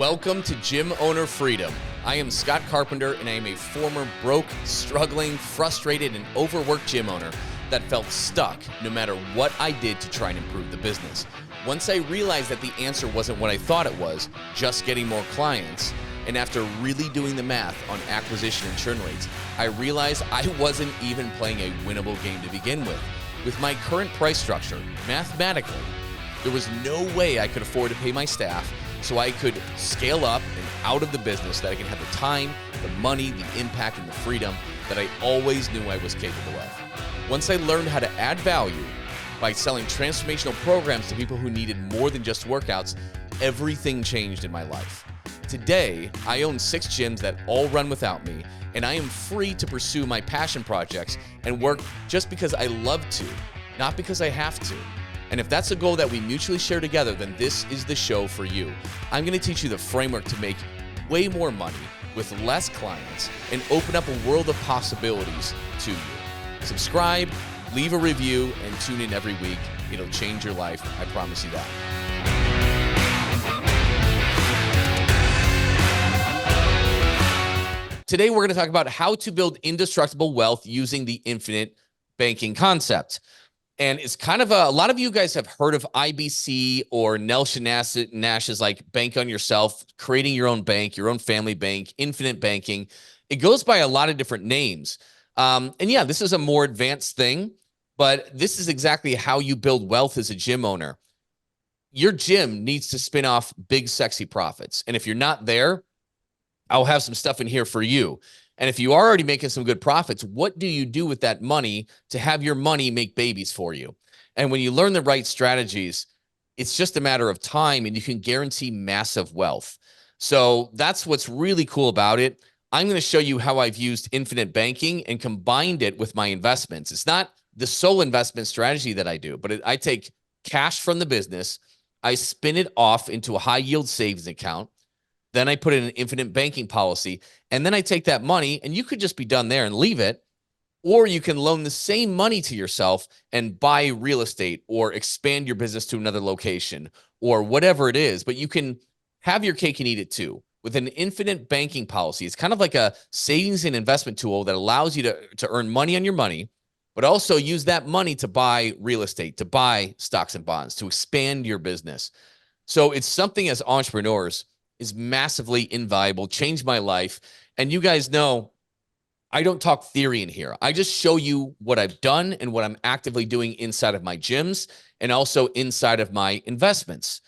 Welcome to Gym Owner Freedom. I am Scott Carpenter, and I am a former broke, struggling, frustrated, and overworked gym owner that felt stuck no matter what I did to try and improve the business. Once I realized that the answer wasn't what I thought it was, just getting more clients, and after really doing the math on acquisition and churn rates, I realized I wasn't even playing a winnable game to begin with. With my current price structure, mathematically, there was no way I could afford to pay my staff so I could scale up and out of the business, that I can have the time, the money, the impact, and the freedom that I always knew I was capable of. Once I learned how to add value by selling transformational programs to people who needed more than just workouts, everything changed in my life. Today, I own 6 gyms that all run without me, and I am free to pursue my passion projects and work just because I love to, not because I have to. And if that's a goal that we mutually share together, then this is the show for you. I'm going to teach you the framework to make way more money with less clients and open up a world of possibilities to you. Subscribe, leave a review, and tune in every week. It'll change your life. I promise you that. Today, we're going to talk about how to build indestructible wealth using the infinite banking concept. And it's kind of a lot of you guys have heard of IBC or Nelson Nash's like bank on yourself, creating your own bank, your own family bank, infinite banking. It goes by a lot of different names. And yeah, this is a more advanced thing, but this is exactly how you build wealth as a gym owner. Your gym needs to spin off big, sexy profits. And if you're not there, I'll have some stuff in here for you. And if you are already making some good profits, what do you do with that money to have your money make babies for you? And when you learn the right strategies, it's just a matter of time and you can guarantee massive wealth. So that's what's really cool about it. I'm going to show you how I've used infinite banking and combined it with my investments. It's not the sole investment strategy that I do, but I take cash from the business, I spin it off into a high yield savings account. Then I put in an infinite banking policy, and then I take that money, and you could just be done there and leave it, or you can loan the same money to yourself and buy real estate or expand your business to another location or whatever it is. But you can have your cake and eat it too with an infinite banking policy. It's kind of like a savings and investment tool that allows you to earn money on your money, but also use that money to buy real estate, to buy stocks and bonds, to expand your business. So it's something as entrepreneurs is massively invaluable, changed my life. And you guys know, I don't talk theory in here. I just show you what I've done and what I'm actively doing inside of my gyms and also inside of my investments.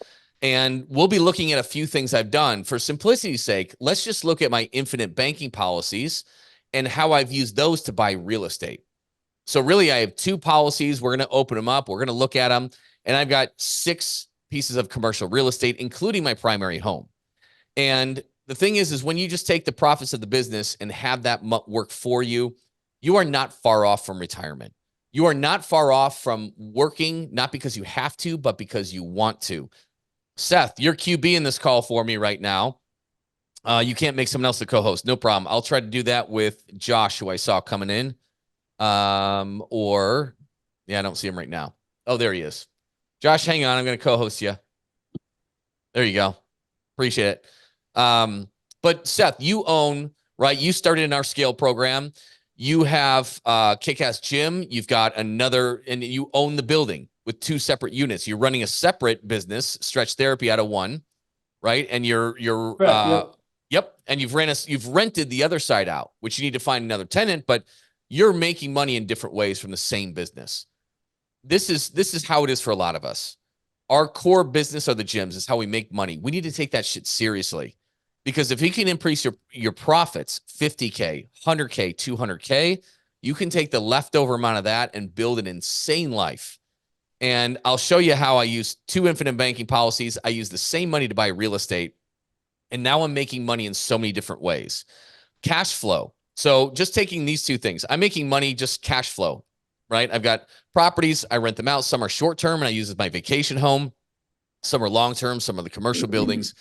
And we'll be looking at a few things I've done. For simplicity's sake, let's just look at my infinite banking policies and how I've used those to buy real estate. So really, I have 2 policies. We're going to open them up. We're going to look at them. And I've got 6 pieces of commercial real estate, including my primary home. And the thing is when you just take the profits of the business and have that work for you, you are not far off from retirement. You are not far off from working, not because you have to, but because you want to. Seth, you're QB in this call for me right now. You can't make someone else the co-host. No problem. I'll try to do that with Josh, who I saw coming in. Yeah, I don't see him right now. Oh, there he is. Josh, hang on. I'm going to co-host you. There you go. Appreciate it. But Seth, you own, right? You started in our scale program. You have Kick-Ass Gym. You've got another, and you own the building with 2 separate units. You're running a separate business, Stretch Therapy, out of one, right? And yep. And you've rented the other side out, which you need to find another tenant, but you're making money in different ways from the same business. This is how it is for a lot of us. Our core business are the gyms. Is how we make money. We need to take that shit seriously. Because if you can increase your profits, 50K, 100K, 200K, you can take the leftover amount of that and build an insane life. And I'll show you how I use 2 infinite banking policies. I use the same money to buy real estate. And now I'm making money in so many different ways. Cash flow. So just taking these 2 things, I'm making money just cash flow, right? I've got properties. I rent them out. Some are short-term and I use as my vacation home. Some are long-term. Some are the commercial buildings.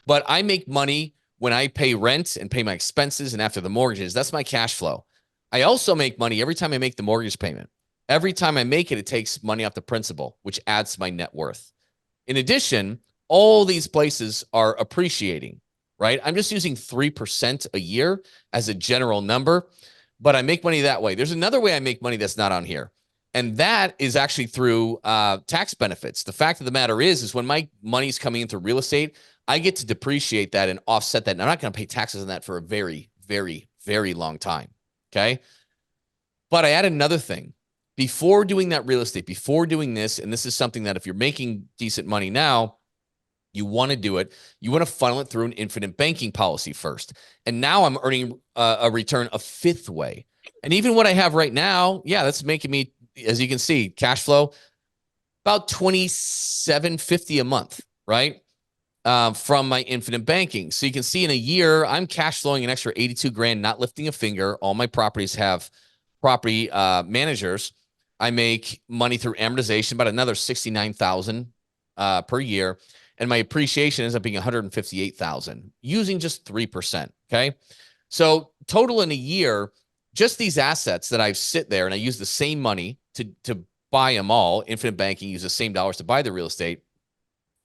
But I make money when I pay rent and pay my expenses and after the mortgages. That's my cash flow. I also make money every time I make the mortgage payment. Every time I make it, it takes money off the principal, which adds to my net worth. In addition, all these places are appreciating, right? I'm just using 3% a year as a general number, but I make money that way. There's another way I make money that's not on here. And that is actually through tax benefits. The fact of the matter is when my money's coming into real estate, I get to depreciate that and offset that. And I'm not going to pay taxes on that for a very, very, very long time. Okay. But I added another thing. Before doing that real estate, before doing this, and this is something that if you're making decent money now, you want to do it. You want to funnel it through an infinite banking policy first. And now I'm earning a return a fifth way. And even what I have right now, yeah, that's making me, as you can see, cash flow about $27.50 a month, right? From my infinite banking. So you can see in a year, I'm cash flowing an extra 82 grand, not lifting a finger. All my properties have property managers. I make money through amortization, about another 69,000 per year. And my appreciation ends up being 158,000 using just 3%. Okay. So total in a year, just these assets that I sit there and I use the same money to buy them all. Infinite banking use the same dollars to buy the real estate.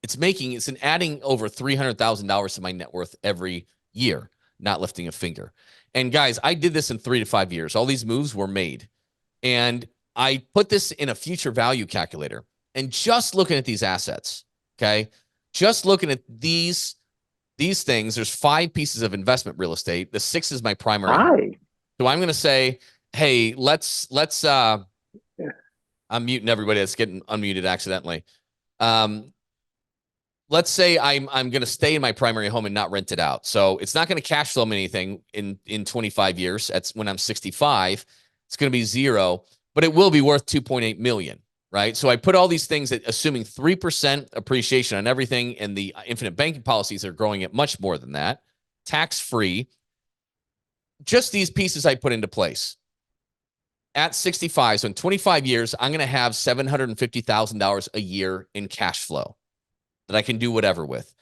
It's an adding over $300,000 to my net worth every year, not lifting a finger. And guys, I did this in 3 to 5 years. All these moves were made. And I put this in a future value calculator. And just looking at these assets, okay, just looking at these things, there's 5 pieces of investment real estate. The 6th is my primary home. So I'm going to say, hey, let's I'm muting everybody that's getting unmuted accidentally. Let's say I'm going to stay in my primary home and not rent it out. So it's not going to cash flow me anything in 25 years. That's when I'm 65. It's going to be zero, but it will be worth 2.8 million, right? So I put all these things that assuming 3% appreciation on everything, and the infinite banking policies are growing at much more than that, tax-free. Just these pieces I put into place. At 65, so in 25 years, I'm going to have $750,000 a year in cash flow that I can do whatever with.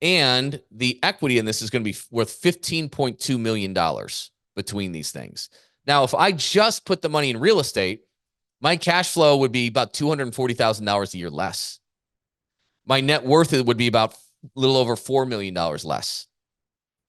And the equity in this is going to be worth $15.2 million between these things. Now, if I just put the money in real estate, my cash flow would be about $240,000 a year less. My net worth would be about a little over $4 million less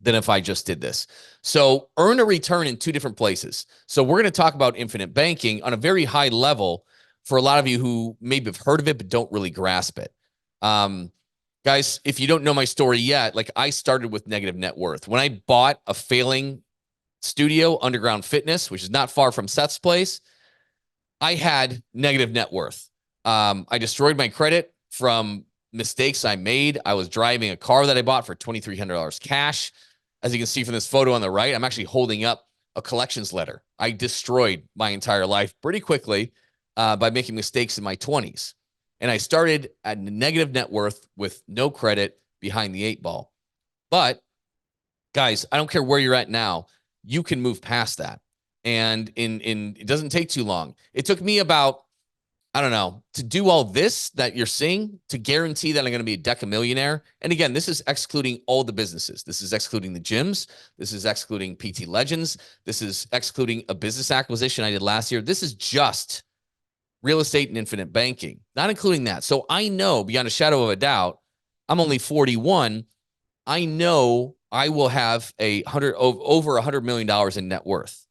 than if I just did this. So earn a return in 2 different places. So we're going to talk about infinite banking on a very high level for a lot of you who maybe have heard of it but don't really grasp it. Guys, if you don't know my story yet, like I started with negative net worth. When I bought a failing studio, Underground Fitness, which is not far from Seth's place, I had negative net worth. I destroyed my credit from mistakes I made. I was driving a car that I bought for $2,300 cash. As you can see from this photo on the right, I'm actually holding up a collections letter. I destroyed my entire life pretty quickly by making mistakes in my 20s. And I started at negative net worth with no credit behind the 8 ball. But guys, I don't care where you're at now, you can move past that. And it doesn't take too long. It took me about, I don't know, to do all this that you're seeing to guarantee that I'm going to be a decamillionaire. And again, this is excluding all the businesses. This is excluding the gyms. This is excluding PT Legends. This is excluding a business acquisition I did last year. This is just real estate and infinite banking, not including that. So I know beyond a shadow of a doubt, I'm only 41. I know I will have over $100 million in net worth.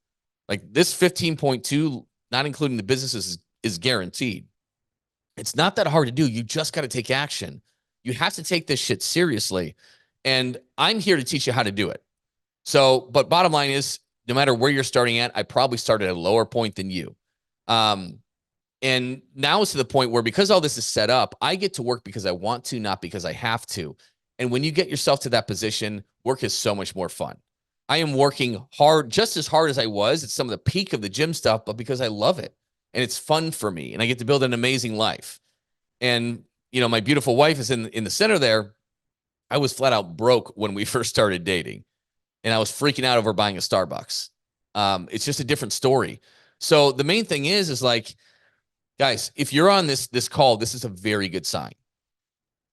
Like this 15.2, not including the businesses, is guaranteed. It's not that hard to do. You just got to take action. You have to take this shit seriously. And I'm here to teach you how to do it. So, but bottom line is, no matter where you're starting at, I probably started at a lower point than you. And now it's to the point where, because all this is set up, I get to work because I want to, not because I have to. And when you get yourself to that position, work is so much more fun. I am working hard, just as hard as I was at some of the peak of the gym stuff, but because I love it and it's fun for me and I get to build an amazing life. And, you know, my beautiful wife is in the center there. I was flat out broke when we first started dating, and I was freaking out over buying a Starbucks. It's just a different story. So the main thing is like, guys, if you're on this call, this is a very good sign.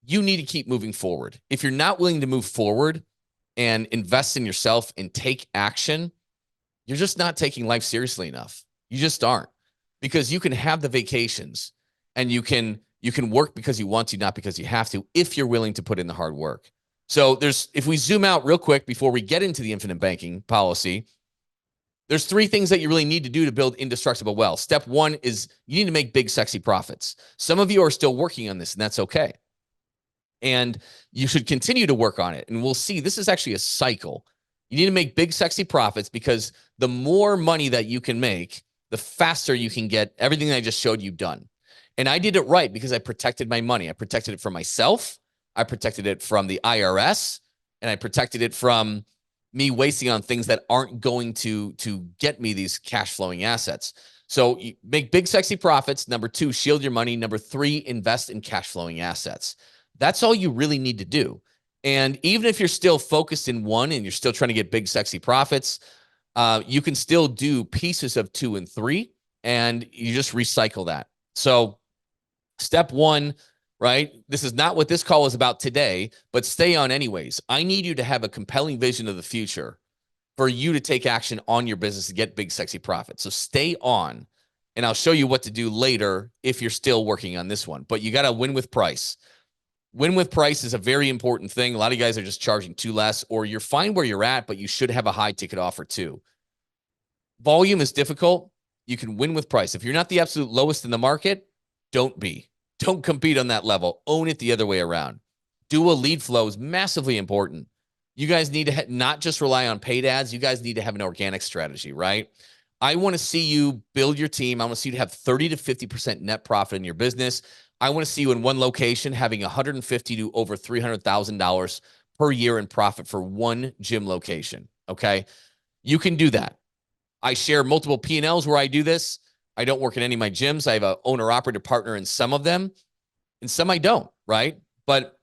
You need to keep moving forward. If you're not willing to move forward and invest in yourself and take action, you're just not taking life seriously enough. You just aren't, because you can have the vacations and you can You can work because you want to, not because you have to, if you're willing to put in the hard work. So if we zoom out real quick before we get into the infinite banking policy, there's three things that you really need to do to build indestructible wealth. Step one is you need to make big, sexy profits. Some of you are still working on this, and that's okay. And you should continue to work on it. And we'll see, this is actually a cycle. You need to make big, sexy profits, because the more money that you can make, the faster you can get everything that I just showed you done. And I did it right because I protected my money. I protected it from myself. I protected it from the IRS, and I protected it from me wasting on things that aren't going to get me these cash flowing assets. So you make big, sexy profits. Number two, shield your money. Number three, invest in cash flowing assets. That's all you really need to do. And even if you're still focused in one and you're still trying to get big, sexy profits, you can still do pieces of 2 and 3, and you just recycle that. So step one, right? This is not what this call is about today, but stay on anyways. I need you to have a compelling vision of the future for you to take action on your business to get big, sexy profits. So stay on, and I'll show you what to do later if you're still working on this one. But you got to win with price. Win with price is a very important thing. A lot of you guys are just charging too less, or you're fine where you're at, but you should have a high ticket offer too. Volume is difficult. You can win with price. If you're not the absolute lowest in the market, don't be. Don't compete on that level. Own it the other way around. Do a lead flow is massively important. You guys need to not just rely on paid ads. You guys need to have an organic strategy, right? I want to see you build your team. I want to see you to have 30 to 50% net profit in your business. I want to see you in one location having $150,000 to over $300,000 per year in profit for one gym location. Okay. You can do that. I share multiple P&Ls where I do this. I don't work in any of my gyms. I have an owner-operator partner in some of them, and some I don't, right? But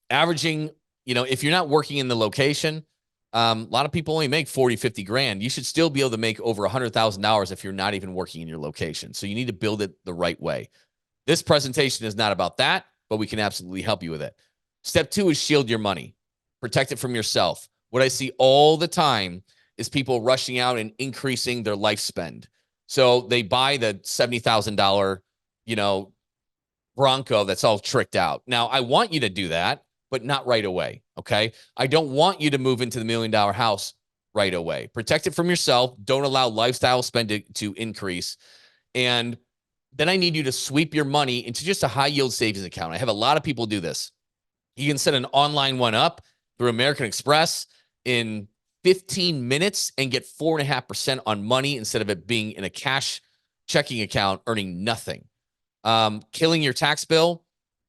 averaging, if you're not working in the location, a lot of people only make 40, 50 grand. You should still be able to make over $100,000 if you're not even working in your location. So you need to build it the right way. This presentation is not about that, but we can absolutely help you with it. Step two is shield your money. Protect it from yourself. What I see all the time is people rushing out and increasing their life spend. So they buy the $70,000, Bronco that's all tricked out. Now, I want you to do that, but not right away, okay? I don't want you to move into the $1 million house right away. Protect it from yourself. Don't allow lifestyle spend to increase. And then I need you to sweep your money into just a high yield savings account. I have a lot of people do this. You can set an online one up through American Express in 15 minutes and get 4.5% on money instead of it being in a cash checking account earning nothing. Killing your tax bill,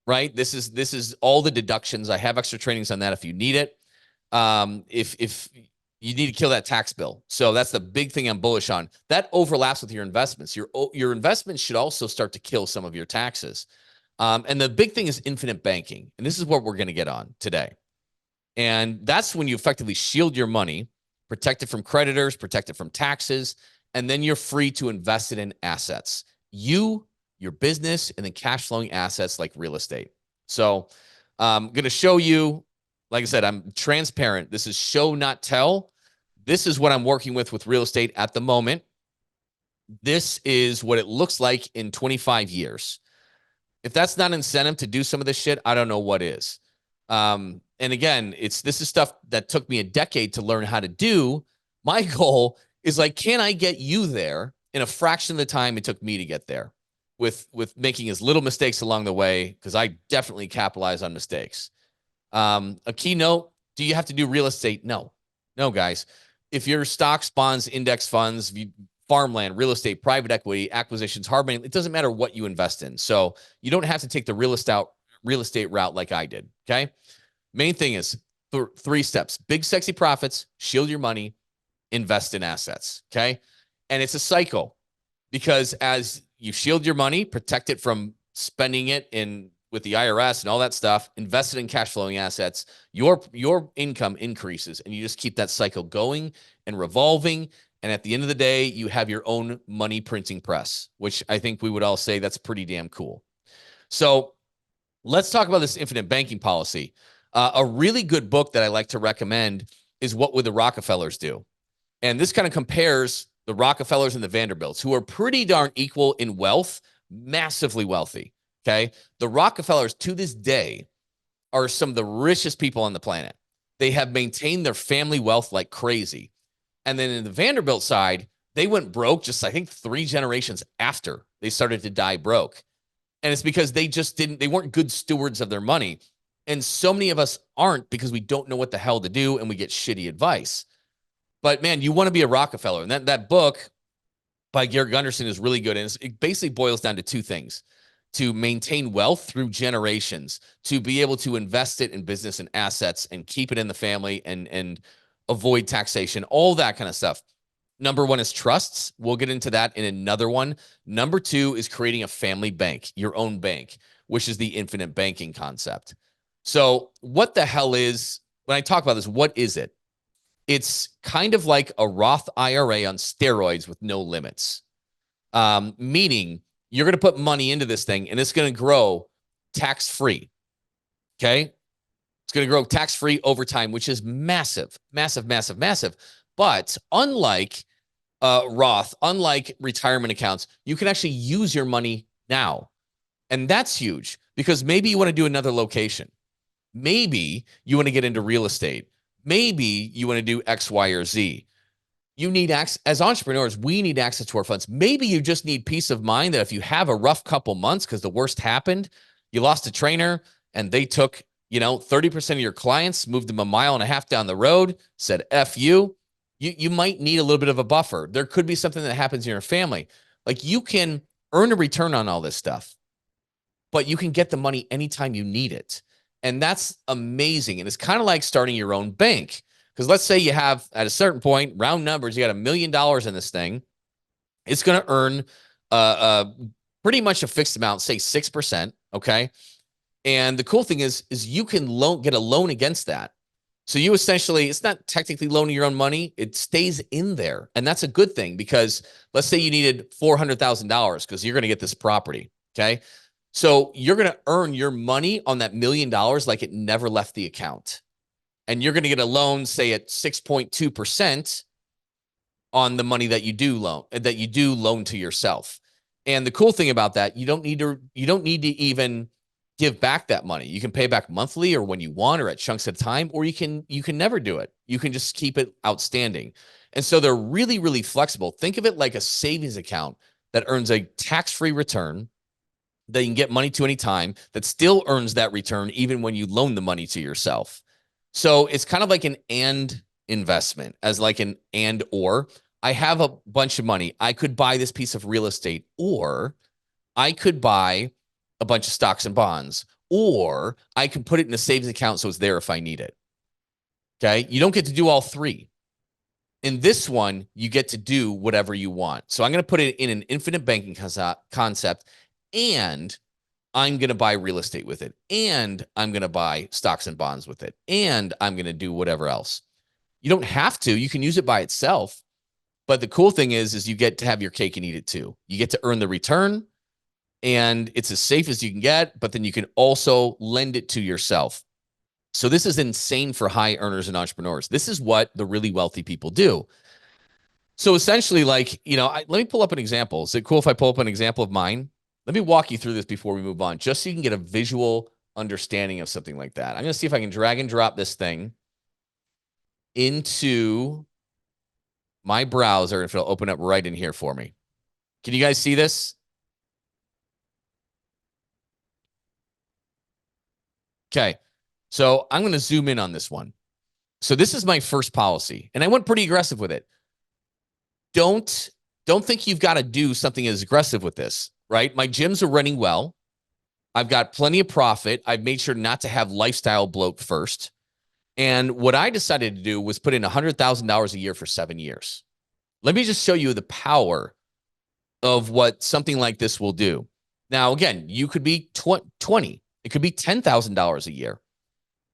right? This is all the deductions. I have extra trainings on that if you need it. If you need to kill that tax bill. So that's the big thing I'm bullish on. That overlaps with your investments. Your investments should also start to kill some of your taxes. And the big thing is infinite banking. And this is what we're going to get on today. And that's when you effectively shield your money, protect it from creditors, protect it from taxes, and then you're free to invest it in assets. Your business, and then cash flowing assets like real estate. So I'm going to show you, like I said, I'm transparent. This is show, not tell. This is what I'm working with real estate at the moment. This is what it looks like in 25 years. If that's not incentive to do some of this shit, I don't know what is. And again, this is stuff that took me a decade to learn how to do. My goal is can I get you there in a fraction of the time it took me to get there with making as little mistakes along the way? Because I definitely capitalize on mistakes. A keynote, do you have to do real estate? No, guys. If your stocks, bonds, index funds, farmland, real estate, private equity, acquisitions, hard money, it doesn't matter what you invest in. So you don't have to take the real estate route like I did. Okay. Main thing is 3 steps: big, sexy profits, shield your money, invest in assets. Okay. And it's a cycle, because as you shield your money, protect it from spending it with the IRS and all that stuff, invest it in cash flowing assets, your income increases, and you just keep that cycle going and revolving. And at the end of the day, you have your own money printing press, which I think we would all say that's pretty damn cool. So let's talk about this infinite banking policy. A really good book that I like to recommend is What Would the Rockefellers Do? And this kind of compares the Rockefellers and the Vanderbilts, who are pretty darn equal in wealth, massively wealthy. Okay. The Rockefellers to this day are some of the richest people on the planet. They have maintained their family wealth like crazy. And then in the Vanderbilt side, they went broke just, I think, 3 generations after they started to die broke. And it's because they weren't good stewards of their money. And so many of us aren't because we don't know what the hell to do and we get shitty advice. But man, you want to be a Rockefeller. And that book by Gary Gunderson is really good. And it basically boils down to 2 things: to maintain wealth through generations, to be able to invest it in business and assets and keep it in the family and avoid taxation, all that kind of stuff. Number 1 is trusts. We'll get into that in another one. Number 2 is creating a family bank, your own bank, which is the infinite banking concept. So what the hell is, when I talk about this, what is it? It's kind of like a Roth IRA on steroids with no limits. Meaning you're going to put money into this thing and it's going to grow tax-free. Okay. It's going to grow tax-free over time, which is massive, massive, massive, massive. But unlike Roth, unlike retirement accounts, you can actually use your money now. And that's huge because maybe you want to do another location. Maybe you want to get into real estate. Maybe you want to do X, Y, or Z. You need access. As entrepreneurs, we need access to our funds. Maybe you just need peace of mind that if you have a rough couple months because the worst happened, you lost a trainer and they took, 30% of your clients, moved them 1.5 miles down the road, said F you. You might need a little bit of a buffer. There could be something that happens in your family. Like, you can earn a return on all this stuff, but you can get the money anytime you need it. And that's amazing. And it's kind of like starting your own bank. Because let's say you have, at a certain point, round numbers, you got $1 million in this thing. It's going to earn pretty much a fixed amount, say 6%. Okay. And the cool thing is you can get a loan against that. So you essentially, it's not technically loaning your own money. It stays in there. And that's a good thing because let's say you needed $400,000 because you're going to get this property. Okay. So you're going to earn your money on that $1 million like it never left the account. And you're going to get a loan, say at 6.2% on the money that you do loan to yourself. And the cool thing about that, you don't need to even give back that money. You can pay back monthly or when you want or at chunks at a time, or you can never do it. You can just keep it outstanding. And so they're really, really flexible. Think of it like a savings account that earns a tax-free return that you can get money to any time, that still earns that return even when you loan the money to yourself. So it's kind of like an and investment, as like an and or. I have a bunch of money. I could buy this piece of real estate, or I could buy a bunch of stocks and bonds, or I can put it in a savings account so it's there if I need it. Okay. You don't get to do all 3. In this one, you get to do whatever you want. So I'm going to put it in an infinite banking concept, and I'm going to buy real estate with it, and I'm going to buy stocks and bonds with it, and I'm going to do whatever else. You don't have to. You can use it by itself. But the cool thing is you get to have your cake and eat it too. You get to earn the return, and it's as safe as you can get, but then you can also lend it to yourself. So this is insane for high earners and entrepreneurs. This is what the really wealthy people do. So essentially, like, let me pull up an example. Is it cool if I pull up an example of mine? Let me walk you through this before we move on, just so you can get a visual understanding of something like that. I'm going to see if I can drag and drop this thing into my browser, and if it'll open up right in here for me. Can you guys see this? Okay. So I'm going to zoom in on this one. So this is my first policy, and I went pretty aggressive with it. Don't think you've got to do something as aggressive with this, right? My gyms are running well. I've got plenty of profit. I've made sure not to have lifestyle bloat first. And what I decided to do was put in $100,000 a year for 7 years. Let me just show you the power of what something like this will do. Now, again, you could be 20. It could be $10,000 a year.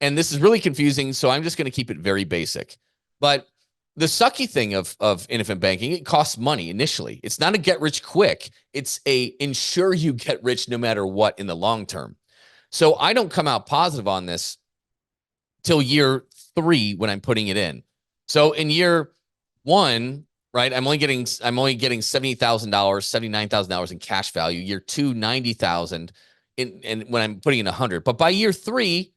And this is really confusing, so I'm just going to keep it very basic. But the sucky thing of infinite banking, it costs money initially. It's not a get rich quick. It's a ensure you get rich no matter what in the long term. So I don't come out positive on this till year 3 when I'm putting it in. So in year 1, right, I'm only getting $70,000, $79,000 in cash value. Year 2, $90,000. and when I'm putting in 100. But by year 3,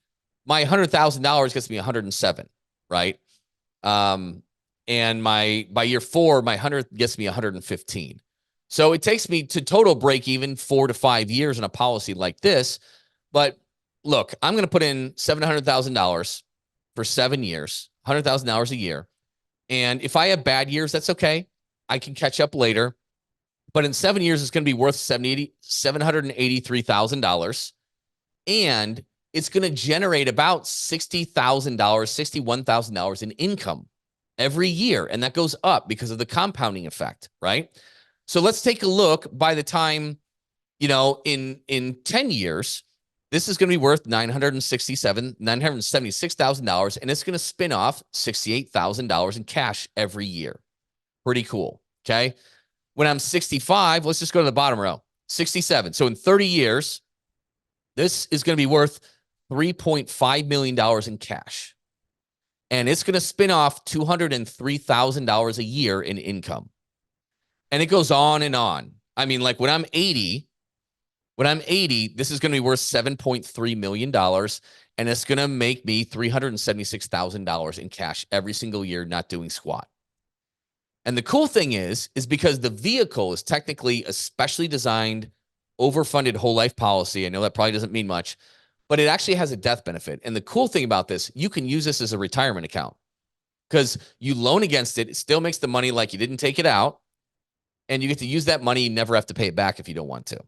my $100,000 gets me 107, right? And by year 4, my 100 gets me 115. So it takes me to total break even 4 to 5 years in a policy like this. But look, I'm going to put in $700,000 for 7 years, $100,000 a year. And if I have bad years, that's okay. I can catch up later. But in 7 years, it's going to be worth $783,000. And it's going to generate about $60,000, $61,000 in income every year. And that goes up because of the compounding effect, right? So let's take a look. By the time, in 10 years, this is going to be worth $976,000, and it's going to spin off $68,000 in cash every year. Pretty cool. Okay. When I'm 65, let's just go to the bottom row, 67. So in 30 years, this is going to be worth $3.5 million in cash. And it's going to spin off $203,000 a year in income. And it goes on and on. I mean, like when I'm 80, this is going to be worth $7.3 million. And it's going to make me $376,000 in cash every single year, not doing squat. And the cool thing is because the vehicle is technically a specially designed, overfunded whole life policy. I know that probably doesn't mean much, but it actually has a death benefit. And the cool thing about this, you can use this as a retirement account because you loan against it. It still makes the money like you didn't take it out. And you get to use that money. You never have to pay it back if you don't want to.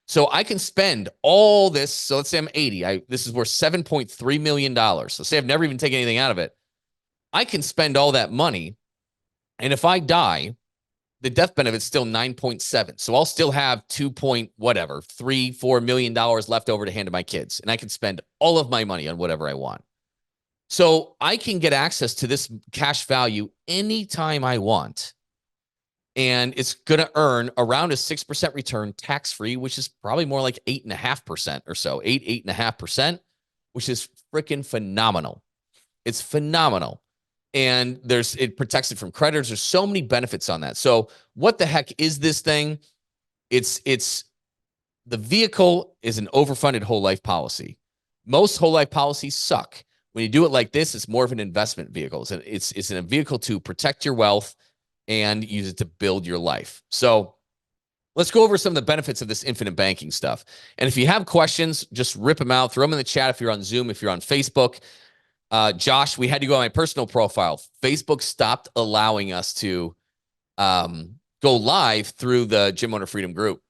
So I can spend all this. So let's say I'm 80. This is worth $7.3 million. So say I've never even taken anything out of it. I can spend all that money. And if I die, the death benefit is still 9.7. So I'll still have $3-4 million left over to hand to my kids. And I can spend all of my money on whatever I want. So I can get access to this cash value anytime I want. And it's going to earn around a 6% return tax-free, which is probably more like 8.5% or so, 8.5%, which is freaking phenomenal. It's phenomenal. And it protects it from creditors. There's so many benefits on that. So what the heck is this thing? It's the vehicle is an overfunded whole life policy. Most whole life policies suck. When you do it like this, it's more of an investment vehicle. It's a vehicle to protect your wealth and use it to build your life. So let's go over some of the benefits of this infinite banking stuff. And if you have questions, just rip them out, throw them in the chat if you're on Zoom, if you're on Facebook. Josh, we had to go on my personal profile. Facebook stopped allowing us to go live through the Gym Owner Freedom group.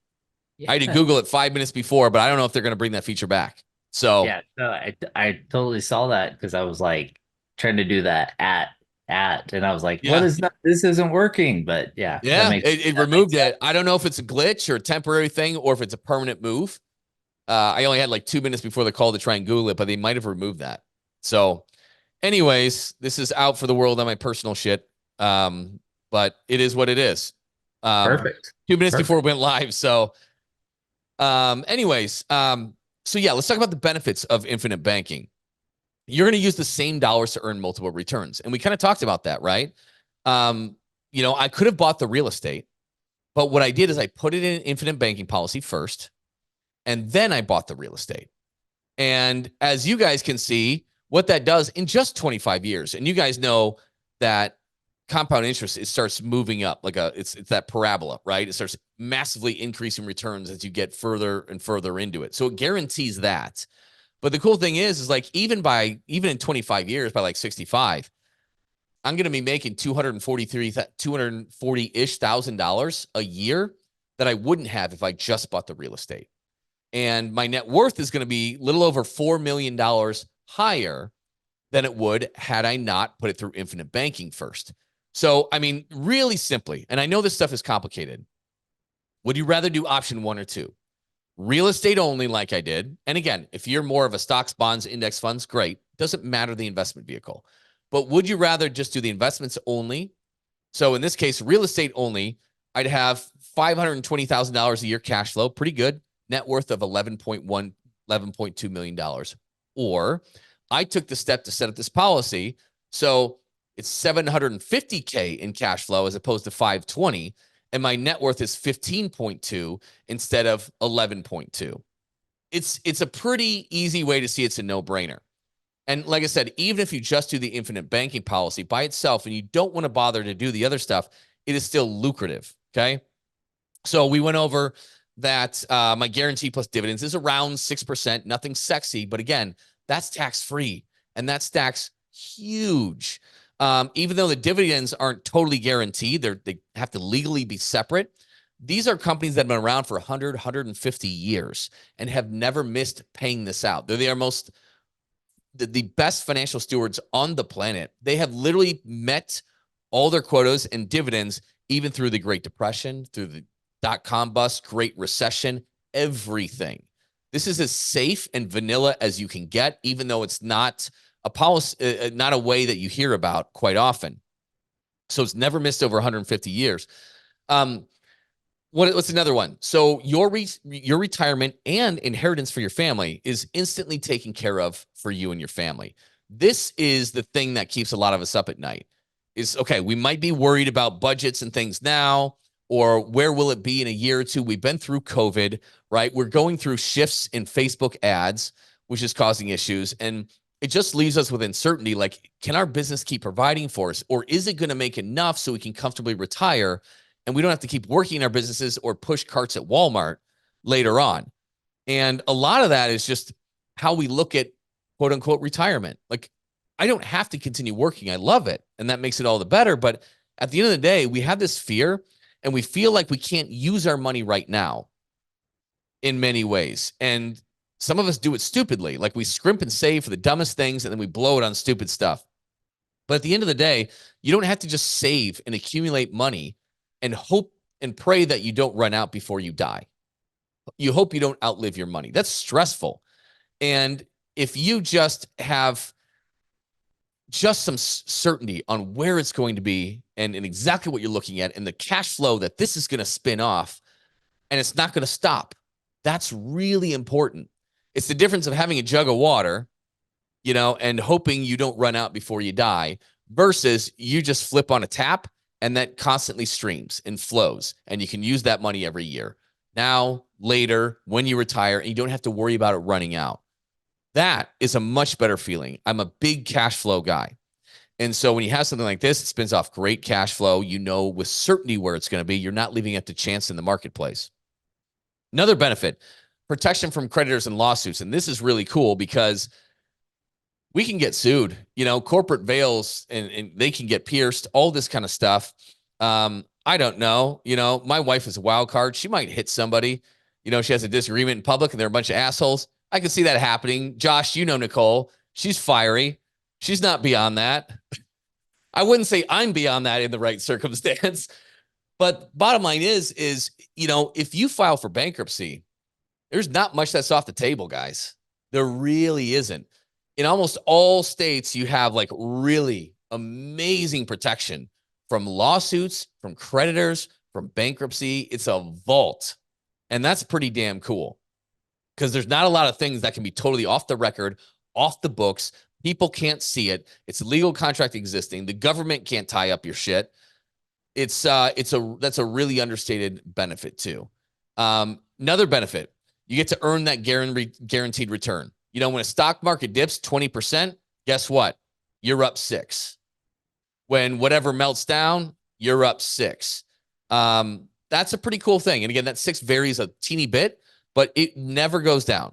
Yeah. I had to Google it 5 minutes before, but I don't know if they're going to bring that feature back. So yeah, no, I totally saw that because I was like trying to do that at, and I was like, what is that? This isn't working. But yeah, it removed it. I don't know if it's a glitch or a temporary thing or if it's a permanent move. I only had like 2 minutes before the call to try and Google it, but they might have removed that. So anyways, this is out for the world on my personal shit. But it is what it is. Perfect. 2 minutes before we went live. So anyways, so yeah, let's talk about the benefits of infinite banking. You're going to use the same dollars to earn multiple returns. And we kind of talked about that, right? I could have bought the real estate, but what I did is I put it in an infinite banking policy first, and then I bought the real estate. And as you guys can see, what that does in just 25 years, and you guys know that compound interest, it starts moving up like it's that parabola, right? It starts massively increasing returns as you get further and further into it. So it guarantees that. But the cool thing is like even in 25 years, by like 65, I'm going to be making $240-ish thousand a year that I wouldn't have if I just bought the real estate. And my net worth is going to be a little over $4 million higher than it would had I not put it through infinite banking first. So, I mean, really simply, and I know this stuff is complicated. Would you rather do option 1 or 2? Real estate only like I did. And again, if you're more of a stocks, bonds, index funds, great. Doesn't matter the investment vehicle. But would you rather just do the investments only? So in this case, real estate only, I'd have $520,000 a year cash flow. Pretty good. Net worth of $11.2 million. Or I took the step to set up this policy. So it's $750K in cash flow as opposed to $520. And my net worth is 15.2 instead of 11.2. it's a pretty easy way to see it's a no-brainer. And like I said, even if you just do the infinite banking policy by itself and you don't want to bother to do the other stuff, it is still lucrative. Okay. So we went over that my guarantee plus dividends is around 6%, nothing sexy. But again, that's tax-free and that stacks huge. Even though the dividends aren't totally guaranteed, they have to legally be separate. These are companies that have been around for 100, 150 years and have never missed paying this out. They're the best financial stewards on the planet. They have literally met all their quotas and dividends, even through the Great Depression, through the dot-com bust, Great Recession, everything. This is as safe and vanilla as you can get, even though it's not a policy, not a way that you hear about quite often. So it's never missed over 150 years. What's another one? So your retirement and inheritance for your family is instantly taken care of for you and your family. This is the thing that keeps a lot of us up at night. Is okay, we might be worried about budgets and things now, or where will it be in a year or two? We've been through COVID, right? We're going through shifts in Facebook ads, which is causing issues. And it just leaves us with uncertainty. Like, can our business keep providing for us? Or is it going to make enough so we can comfortably retire and we don't have to keep working in our businesses or push carts at Walmart later on? And a lot of that is just how we look at quote unquote retirement. Like, I don't have to continue working. I love it. And that makes it all the better. But at the end of the day, we have this fear and we feel like we can't use our money right now in many ways. And some of us do it stupidly. Like, we scrimp and save for the dumbest things and then we blow it on stupid stuff. But at the end of the day, you don't have to just save and accumulate money and hope and pray that you don't run out before you die. You hope you don't outlive your money. That's stressful. And if you just have just some certainty on where it's going to be and exactly what you're looking at and the cash flow that this is going to spin off and it's not going to stop, that's really important. It's the difference of having a jug of water, and hoping you don't run out before you die versus you just flip on a tap and that constantly streams and flows, and you can use that money every year. Now, later, when you retire, and you don't have to worry about it running out. That is a much better feeling. I'm a big cash flow guy. And so when you have something like this, it spins off great cash flow. You know with certainty where it's going to be. You're not leaving it to chance in the marketplace. Another benefit, protection from creditors and lawsuits. And this is really cool because we can get sued, corporate veils and they can get pierced, all this kind of stuff. I don't know. My wife is a wild card. She might hit somebody. She has a disagreement in public and they're a bunch of assholes. I can see that happening. Josh, Nicole, she's fiery. She's not beyond that. I wouldn't say I'm beyond that in the right circumstance. But bottom line is, if you file for bankruptcy, there's not much that's off the table, guys. There really isn't. In almost all states, you have like really amazing protection from lawsuits, from creditors, from bankruptcy. It's a vault. And that's pretty damn cool because there's not a lot of things that can be totally off the record, off the books. People can't see it. It's a legal contract existing. The government can't tie up your shit. That's a really understated benefit too. Another benefit, you get to earn that guaranteed return. When a stock market dips 20%, guess what? You're up 6. When whatever melts down, you're up 6. That's a pretty cool thing. And again, that 6 varies a teeny bit, but it never goes down.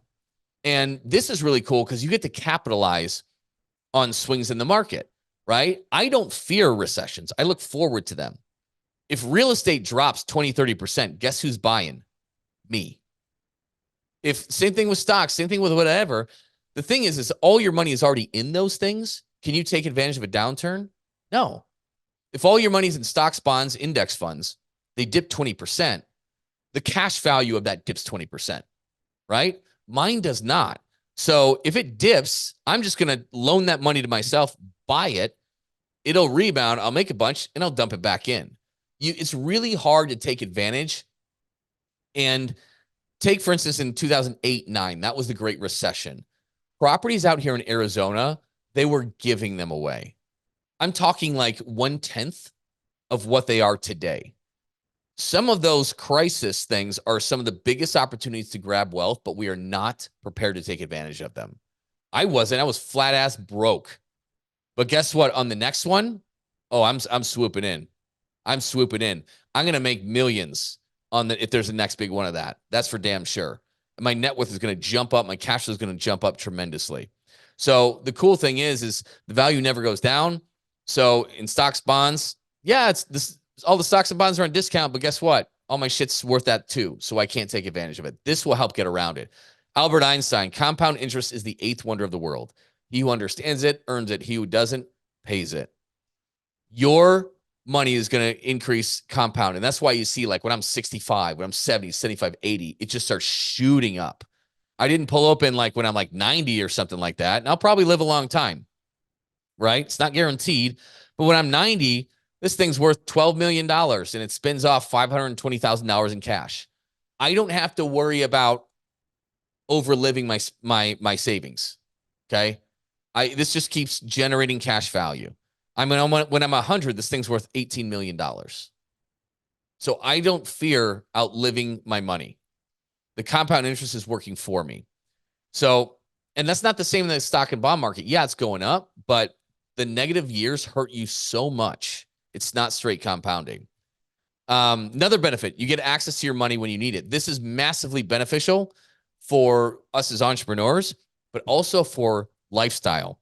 And this is really cool because you get to capitalize on swings in the market, right? I don't fear recessions. I look forward to them. If real estate drops 20, 30%, guess who's buying? Me. If same thing with stocks, same thing with whatever. The thing is all your money is already in those things. Can you take advantage of a downturn? No. If all your money's in stocks, bonds, index funds, they dip 20%, the cash value of that dips 20%, right? Mine does not. So if it dips, I'm just going to loan that money to myself, buy it. It'll rebound. I'll make a bunch and I'll dump it back in. It's really hard to take advantage. And take, for instance, in 2008-9, that was the Great Recession. Properties out here in Arizona, they were giving them away. I'm talking like 1/10 of what they are today. Some of those crisis things are some of the biggest opportunities to grab wealth, but we are not prepared to take advantage of them. I wasn't. I was flat ass broke. But guess what? On the next one, oh, I'm swooping in. I'm swooping in. I'm going to make millions on if there's the next big one of that. That's for damn sure. My net worth is going to jump up. My cash flow is going to jump up tremendously. So the cool thing is the value never goes down. So in stocks, bonds, yeah, it's this. All the stocks and bonds are on discount, but guess what? All my shit's worth that too. So I can't take advantage of it. This will help get around it. Albert Einstein, compound interest is the eighth wonder of the world. He who understands it earns it. He who doesn't pays it. Your money is going to increase compound. And that's why you see, like, when I'm 65, when I'm 70, 75, 80, it just starts shooting up. I didn't pull open like when I'm like 90 or something like that. And I'll probably live a long time, right? It's not guaranteed. But when I'm 90, this thing's worth $12 million and it spins off $520,000 in cash. I don't have to worry about overliving my savings. Okay. This just keeps generating cash value. When I'm 100, this thing's worth $18 million. So I don't fear outliving my money. The compound interest is working for me. So, and that's not the same in the stock and bond market. Yeah, it's going up, but the negative years hurt you so much. It's not straight compounding. Another benefit, you get access to your money when you need it. This is massively beneficial for us as entrepreneurs, but also for lifestyle.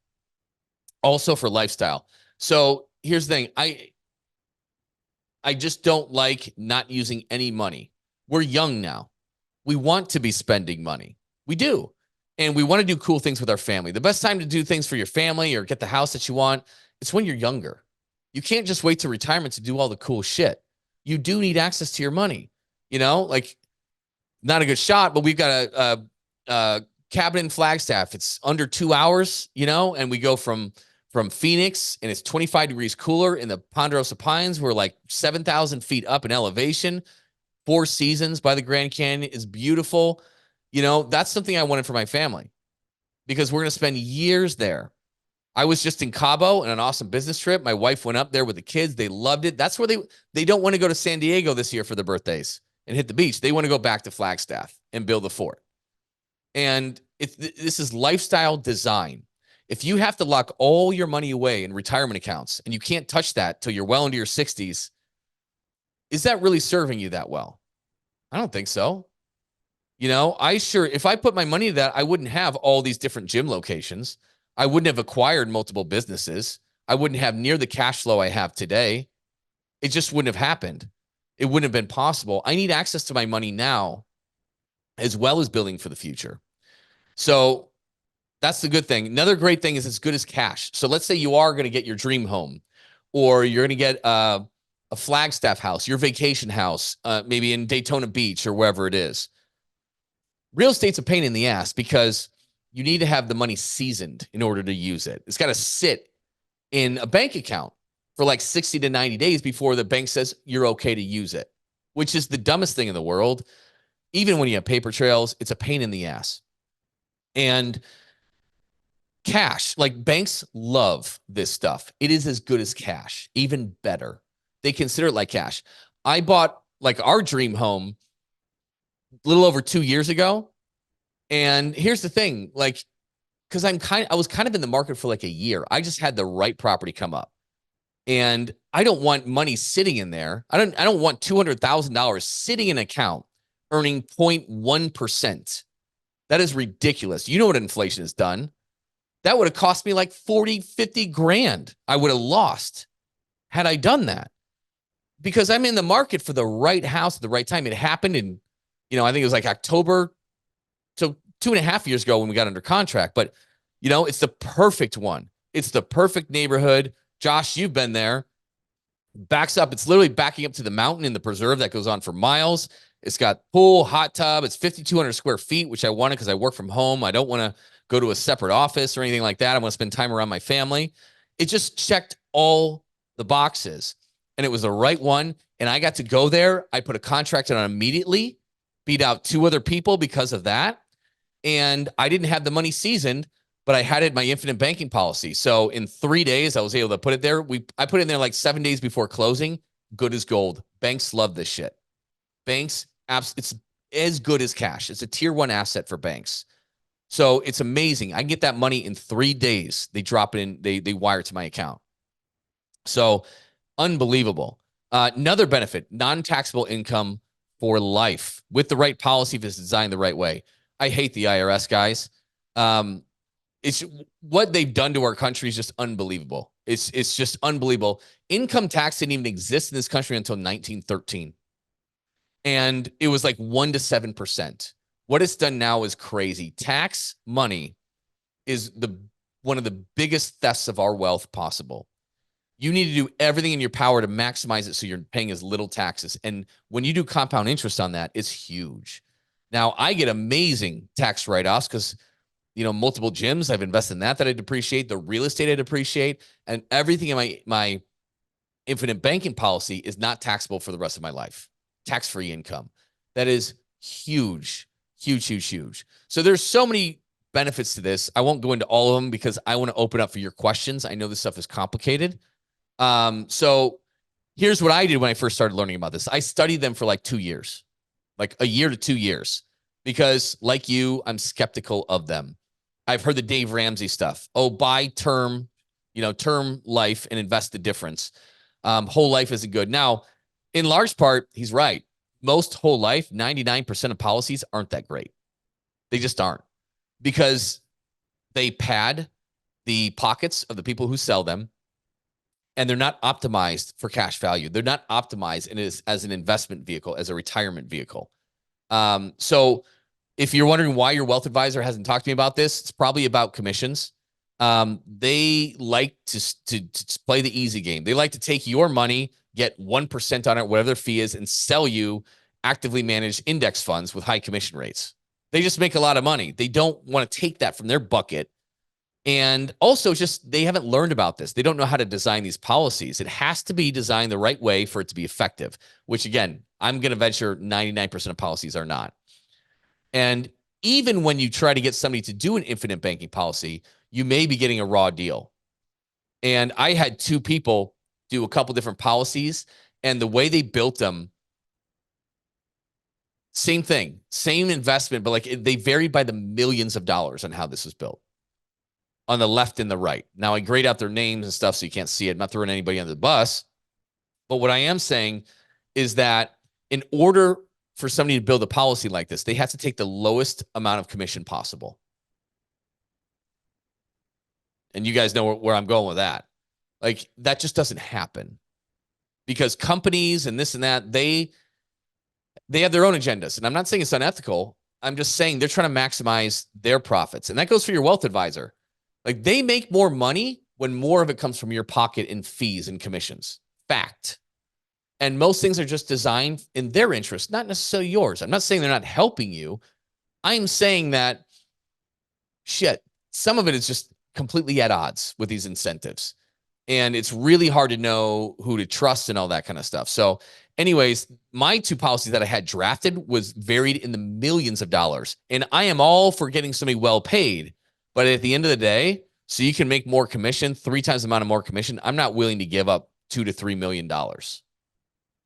So here's the thing. I just don't like not using any money. We're young now. We want to be spending money. We do. And we want to do cool things with our family. The best time to do things for your family or get the house that you want, it's when you're younger. You can't just wait to retirement to do all the cool shit. You do need access to your money. You know, like, not a good shot, but we've got a cabin in Flagstaff. It's under 2 hours, you know, and we go from Phoenix, and it's 25 degrees cooler in the Ponderosa Pines. We're like 7,000 feet up in elevation. 4 Seasons by the Grand Canyon is beautiful. You know, that's something I wanted for my family because we're going to spend years there. I was just in Cabo on an awesome business trip. My wife went up there with the kids. They loved it. That's where they don't want to go to San Diego this year for their birthdays and hit the beach. They want to go back to Flagstaff and build a fort. And this is lifestyle design. If you have to lock all your money away in retirement accounts and you can't touch that till you're well into your 60s, is that really serving you that well? I don't think so. You know, if I put my money to that, I wouldn't have all these different gym locations. I wouldn't have acquired multiple businesses. I wouldn't have near the cash flow I have today. It just wouldn't have happened. It wouldn't have been possible. I need access to my money now, as well as building for the future. So that's the good thing. Another great thing is it's good as cash. So let's say you are going to get your dream home, or you're going to get a Flagstaff house, your vacation house, maybe in Daytona Beach or wherever it is. Real estate's a pain in the ass because you need to have the money seasoned in order to use it. It's got to sit in a bank account for like 60 to 90 days before the bank says you're okay to use it, which is the dumbest thing in the world. Even when you have paper trails, it's a pain in the ass. And cash, like, banks love this stuff. It is as good as cash, even better. They consider it like cash. I bought like our dream home a little over 2 years ago. And here's the thing, like, because I was kind of in the market for like a year. I just had the right property come up. And I don't want money sitting in there. I don't want $200,000 sitting in an account earning 0.1%. That is ridiculous. You know what inflation has done. That would have cost me like 40, 50 grand. I would have lost had I done that, because I'm in the market for the right house at the right time. It happened in, you know, I think it was like October. So 2.5 years ago when we got under contract, but you know, it's the perfect one. It's the perfect neighborhood. Josh, you've been there. Backs up. It's literally backing up to the mountain in the preserve that goes on for miles. It's got pool, hot tub. It's 5,200 square feet, which I wanted because I work from home. I don't want to go to a separate office or anything like that. I want to spend time around my family. It just checked all the boxes, and it was the right one. And I got to go there. I put a contract on immediately, beat out 2 other people because of that. And I didn't have the money seasoned, but I had it in my infinite banking policy. So in 3 days, I was able to put it there. I put it in there like 7 days before closing. Good as gold. Banks love this shit. Banks, it's as good as cash. It's a tier 1 asset for banks. So it's amazing. I can get that money in 3 days. They drop it in, they wire it to my account. So unbelievable. Another benefit, non-taxable income for life with the right policy if it's designed the right way. I hate the IRS, guys. It's what they've done to our country is just unbelievable. It's just unbelievable. Income tax didn't even exist in this country until 1913. And it was like 1 to 7%. What it's done now is crazy. Tax money is one of the biggest thefts of our wealth possible. You need to do everything in your power to maximize it so you're paying as little taxes. And when you do compound interest on that, it's huge. Now, I get amazing tax write-offs because, multiple gyms, I've invested in that I depreciate, the real estate I depreciate, and everything in my infinite banking policy is not taxable for the rest of my life. Tax-free income. That is huge, huge, huge, huge. So there's so many benefits to this. I won't go into all of them because I want to open up for your questions. I know this stuff is complicated. So here's what I did when I first started learning about this. I studied them for like 2 years, like a year to 2 years, because like you, I'm skeptical of them. I've heard the Dave Ramsey stuff. Oh, buy term life and invest the difference. Whole life isn't good. Now, in large part, he's right. Most whole life, 99% of policies aren't that great. They just aren't, because they pad the pockets of the people who sell them, and they're not optimized for cash value. They're not optimized as an investment vehicle, as a retirement vehicle. So if you're wondering why your wealth advisor hasn't talked to me about this, it's probably about commissions. They like to play the easy game. They like to take your money, get 1% on it, whatever their fee is, and sell you actively managed index funds with high commission rates. They just make a lot of money. They don't want to take that from their bucket. And also just, they haven't learned about this. They don't know how to design these policies. It has to be designed the right way for it to be effective, which again, I'm going to venture 99% of policies are not. And even when you try to get somebody to do an infinite banking policy, you may be getting a raw deal. And I had 2 people do a couple different policies, and the way they built them, same thing, same investment, but like they varied by the millions of dollars on how this was built on the left and the right. Now I grayed out their names and stuff so you can't see it. I'm not throwing anybody under the bus. But what I am saying is that in order for somebody to build a policy like this, they have to take the lowest amount of commission possible. And you guys know where I'm going with that. Like, that just doesn't happen, because companies and this and that, they have their own agendas. And I'm not saying it's unethical. I'm just saying they're trying to maximize their profits. And that goes for your wealth advisor. Like, they make more money when more of it comes from your pocket in fees and commissions. Fact. And most things are just designed in their interest, not necessarily yours. I'm not saying they're not helping you. I'm saying that, some of it is just completely at odds with these incentives. And it's really hard to know who to trust and all that kind of stuff. So anyways, my 2 policies that I had drafted was varied in the millions of dollars. And I am all for getting somebody well paid. But at the end of the day, so you can make more commission, 3 times the amount of more commission, I'm not willing to give up $2 to $3 million.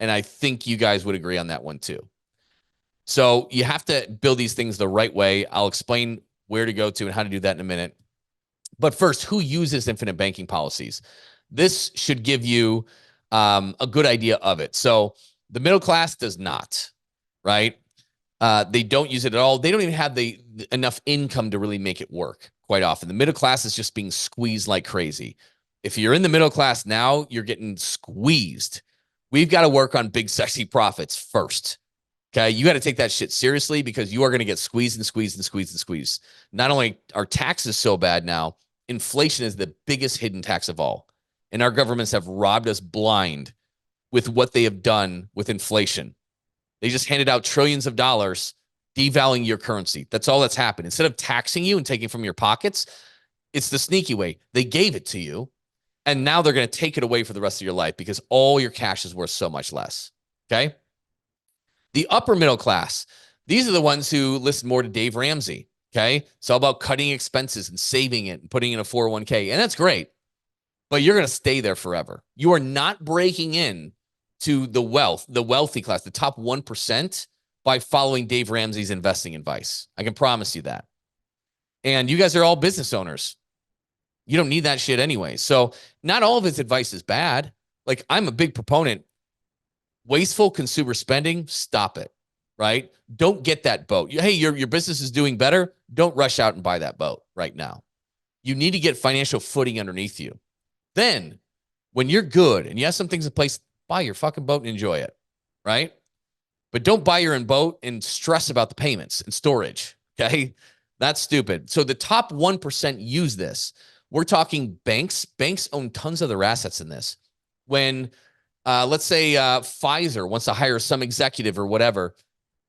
And I think you guys would agree on that one too. So you have to build these things the right way. I'll explain where to go to and how to do that in a minute. But first, who uses infinite banking policies? This should give you a good idea of it. So the middle class does not, right? They don't use it at all. They don't even have enough income to really make it work quite often. The middle class is just being squeezed like crazy. If you're in the middle class now, you're getting squeezed. We've got to work on big, sexy profits first. Okay. You got to take that shit seriously, because you are going to get squeezed and squeezed and squeezed and squeezed. Not only are taxes so bad now, inflation is the biggest hidden tax of all. And our governments have robbed us blind with what they have done with inflation. They just handed out trillions of dollars, devaluing your currency. That's all that's happened. Instead of taxing you and taking from your pockets, it's the sneaky way. They gave it to you, and now they're going to take it away for the rest of your life because all your cash is worth so much less. Okay? The upper middle class, these are the ones who listen more to Dave Ramsey. Okay? It's all about cutting expenses and saving it and putting in a 401k. And that's great, but you're going to stay there forever. You are not breaking in to the wealthy class, the top 1% by following Dave Ramsey's investing advice. I can promise you that. And you guys are all business owners. You don't need that shit anyway. So not all of his advice is bad. Like, I'm a big proponent. Wasteful consumer spending, stop it, right? Don't get that boat. Hey, your business is doing better. Don't rush out and buy that boat right now. You need to get financial footing underneath you. Then when you're good and you have some things in place, buy your fucking boat and enjoy it, right? But don't buy your own boat and stress about the payments and storage, okay? That's stupid. So the top 1% use this. We're talking banks. Banks own tons of their assets in this. When, let's say Pfizer wants to hire some executive or whatever,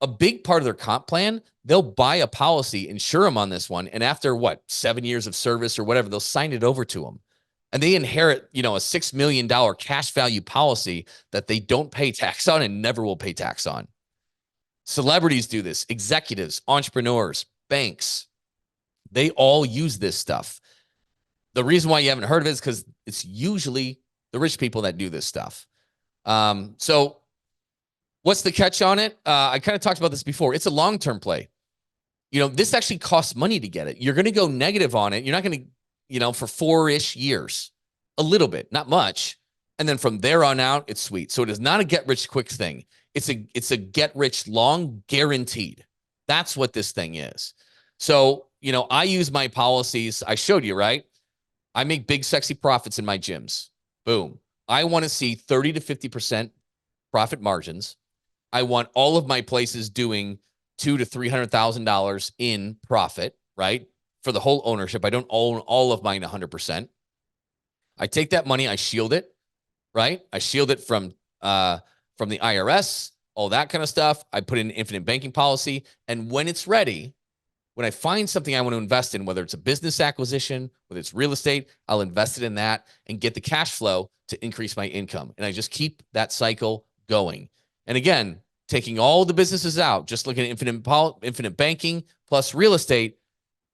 a big part of their comp plan, they'll buy a policy, insure them on this one, and after 7 years of service or whatever, they'll sign it over to them. And they inherit, a $6 million cash value policy that they don't pay tax on and never will pay tax on. Celebrities do this, executives, entrepreneurs, banks, they all use this stuff. The reason why you haven't heard of it is because it's usually the rich people that do this stuff. So what's the catch on it? I kind of talked about this before. It's a long-term play. This actually costs money to get it. You're going to go negative on it. You're not going to, for 4-ish years, a little bit, not much. And then from there on out, it's sweet. So it is not a get rich quick thing. It's a get rich long guaranteed. That's what this thing is. So, I use my policies. I showed you, right? I make big, sexy profits in my gyms. Boom. I want to see 30 to 50% profit margins. I want all of my places doing $200,000 to $300,000 in profit, right? For the whole ownership. I don't own all of mine 100%. I take that money, I shield it, right? I shield it from the IRS, all that kind of stuff. I put in an infinite banking policy. And when it's ready, when I find something I want to invest in, whether it's a business acquisition, whether it's real estate, I'll invest it in that and get the cash flow to increase my income. And I just keep that cycle going. And again, taking all the businesses out, just looking at infinite banking plus real estate,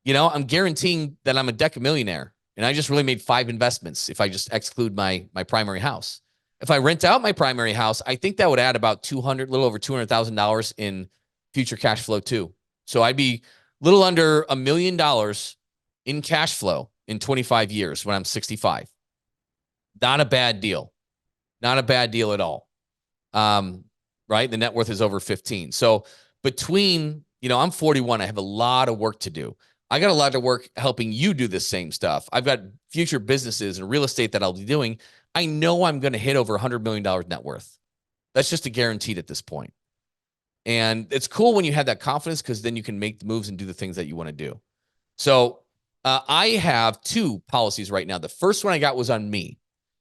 I'm guaranteeing that I'm a decamillionaire. And I just really made 5 investments if I just exclude my primary house. If I rent out my primary house, I think that would add about a little over $200,000 in future cash flow too. So I'd be a little under $1 million in cash flow in 25 years when I'm 65. Not a bad deal. Not a bad deal at all. Right? The net worth is over 15. So between, I'm 41. I have a lot of work to do. I got a lot of work helping you do the same stuff. I've got future businesses and real estate that I'll be doing. I know I'm going to hit over $100 million net worth. That's just a guaranteed at this point. And it's cool when you have that confidence because then you can make the moves and do the things that you want to do. So I have 2 policies right now. The first one I got was on me.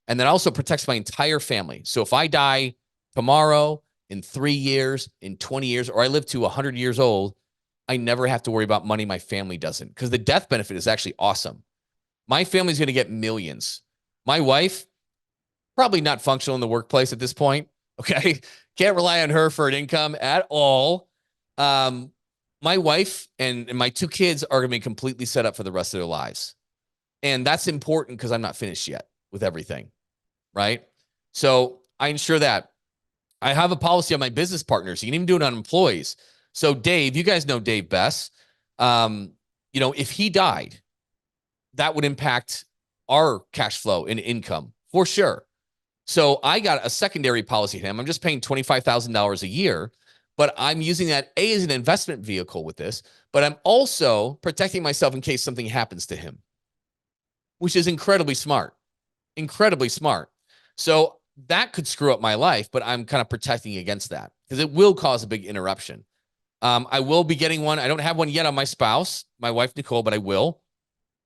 And that also protects my entire family. So if I die tomorrow, in 3 years, in 20 years, or I live to 100 years old, I never have to worry about money. My family doesn't, because the death benefit is actually awesome. My family's going to get millions. My wife, probably not functional in the workplace at this point. Okay. Can't rely on her for an income at all. My wife and my 2 kids are going to be completely set up for the rest of their lives. And that's important because I'm not finished yet with everything. Right. So I ensure that. I have a policy on my business partners. You can even do it on employees. So Dave, you guys know Dave Bess. If he died, that would impact our cash flow and income for sure. So I got a secondary policy to him. I'm just paying $25,000 a year, but I'm using that as an investment vehicle with this, but I'm also protecting myself in case something happens to him, which is incredibly smart, incredibly smart. So that could screw up my life, but I'm kind of protecting against that because it will cause a big interruption. I will be getting one. I don't have one yet on my spouse, my wife, Nicole, but I will.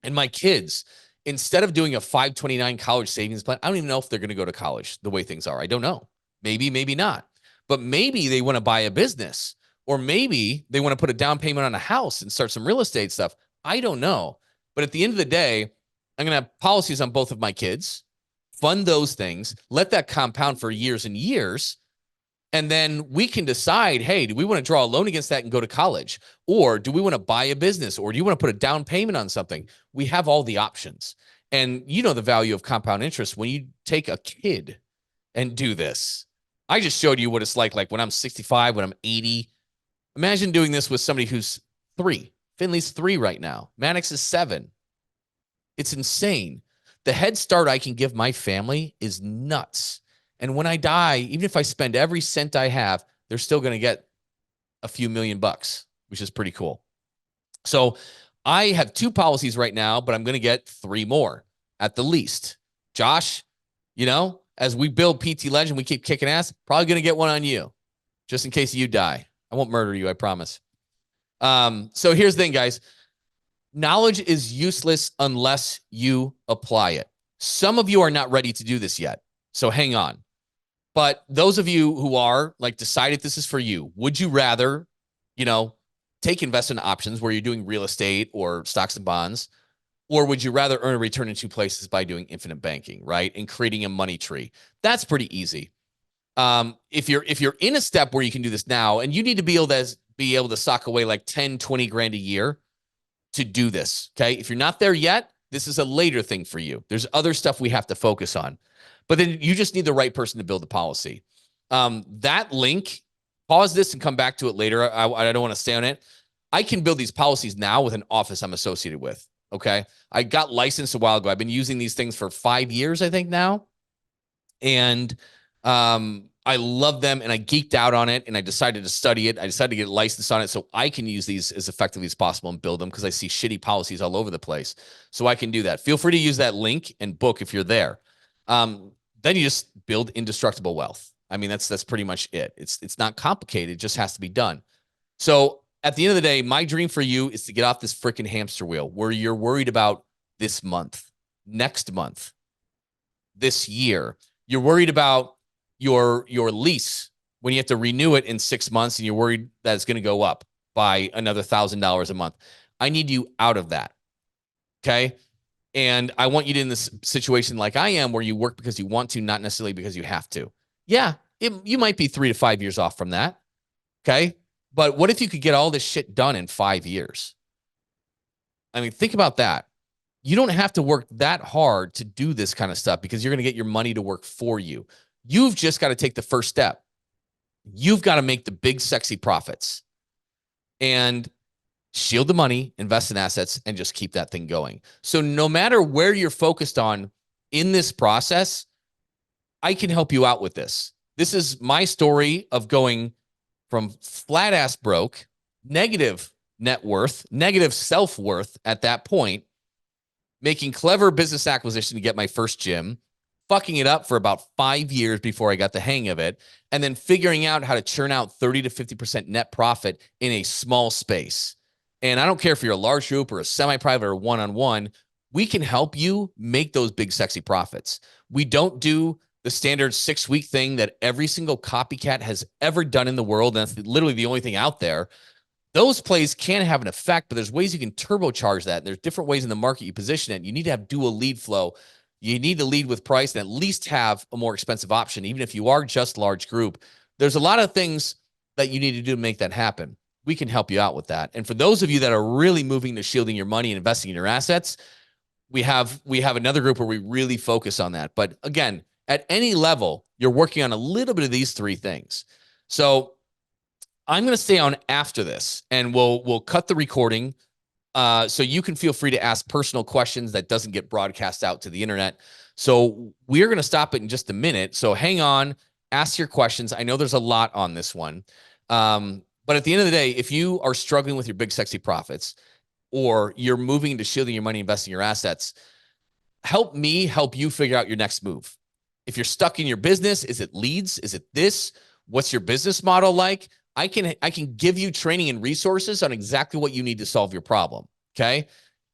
And my kids, instead of doing a 529 college savings plan, I don't even know if they're going to go to college the way things are. I don't know. Maybe, maybe not. But maybe they want to buy a business, or maybe they want to put a down payment on a house and start some real estate stuff. I don't know. But at the end of the day, I'm going to have policies on both of my kids, fund those things, let that compound for years and years. And then we can decide, hey, do we want to draw a loan against that and go to college? Or do we want to buy a business? Or do you want to put a down payment on something? We have all the options. And you know the value of compound interest when you take a kid and do this. I just showed you what it's like when I'm 65, when I'm 80. Imagine doing this with somebody who's 3. Finley's 3 right now. Maddox is 7. It's insane. The head start I can give my family is nuts. And when I die, even if I spend every cent I have, they're still going to get a few $1,000,000, which is pretty cool. So I have 2 policies right now, but I'm going to get 3 more at the least. Josh, as we build PT Legend, we keep kicking ass, probably going to get one on you just in case you die. I won't murder you, I promise. So here's the thing, guys. Knowledge is useless unless you apply it. Some of you are not ready to do this yet, so hang on. But those of you who are, decided this is for you, would you rather, take investment options where you're doing real estate or stocks and bonds, or would you rather earn a return in 2 places by doing infinite banking, right? And creating a money tree? That's pretty easy. If you're in a step where you can do this now, and you need to be able to sock away like 10, 20 grand a year to do this. Okay. If you're not there yet, this is a later thing for you. There's other stuff we have to focus on, but then you just need the right person to build the policy. That link, pause this and come back to it later. I don't want to stay on it. I can build these policies now with an office I'm associated with. Okay. I got licensed a while ago. I've been using these things for 5 years, I think now. And, I love them and I geeked out on it and I decided to study it. I decided to get licensed on it so I can use these as effectively as possible and build them because I see shitty policies all over the place. So I can do that. Feel free to use that link and book if you're there. Then you just build indestructible wealth. I mean, that's pretty much it. It's not complicated. It just has to be done. So at the end of the day, my dream for you is to get off this freaking hamster wheel where you're worried about this month, next month, this year. You're worried about your lease when you have to renew it in 6 months and you're worried that it's going to go up by another $1,000 a month. I need you out of that. Okay. And I want you in this situation like I am, where you work because you want to, not necessarily because you have to. Yeah. You might be 3 to 5 years off from that. Okay. But what if you could get all this shit done in 5 years? I mean, think about that. You don't have to work that hard to do this kind of stuff because you're going to get your money to work for you. You've just got to take the first step. You've got to make the big, sexy profits and shield the money, invest in assets, and just keep that thing going. So no matter where you're focused on in this process, I can help you out with this. This is my story of going from flat ass broke, negative net worth, negative self-worth at that point, making clever business acquisition to get my first gym, fucking it up for about 5 years before I got the hang of it, and then figuring out how to churn out 30 to 50% net profit in a small space. And I don't care if you're a large group or a semi-private or one-on-one, we can help you make those big, sexy profits. We don't do the standard 6-week thing that every single copycat has ever done in the world. And that's literally the only thing out there. Those plays can have an effect, but there's ways you can turbocharge that. And there's different ways in the market you position it. You need to have dual lead flow. You need to lead with price and at least have a more expensive option, even if you are just large group. There's a lot of things that you need to do to make that happen. We can help you out with that. And for those of you that are really moving to shielding your money and investing in your assets, we have another group where we really focus on that. But again, at any level, you're working on a little bit of these 3 things. So I'm going to stay on after this and we'll cut the recording. So you can feel free to ask personal questions that doesn't get broadcast out to the internet. So we're going to stop it in just a minute. So hang on, ask your questions. I know there's a lot on this one. But at the end of the day, if you are struggling with your big, sexy profits, or you're moving into shielding your money, investing your assets, help me help you figure out your next move. If you're stuck in your business, is it leads? Is it this? What's your business model like? I can give you training and resources on exactly what you need to solve your problem. Okay.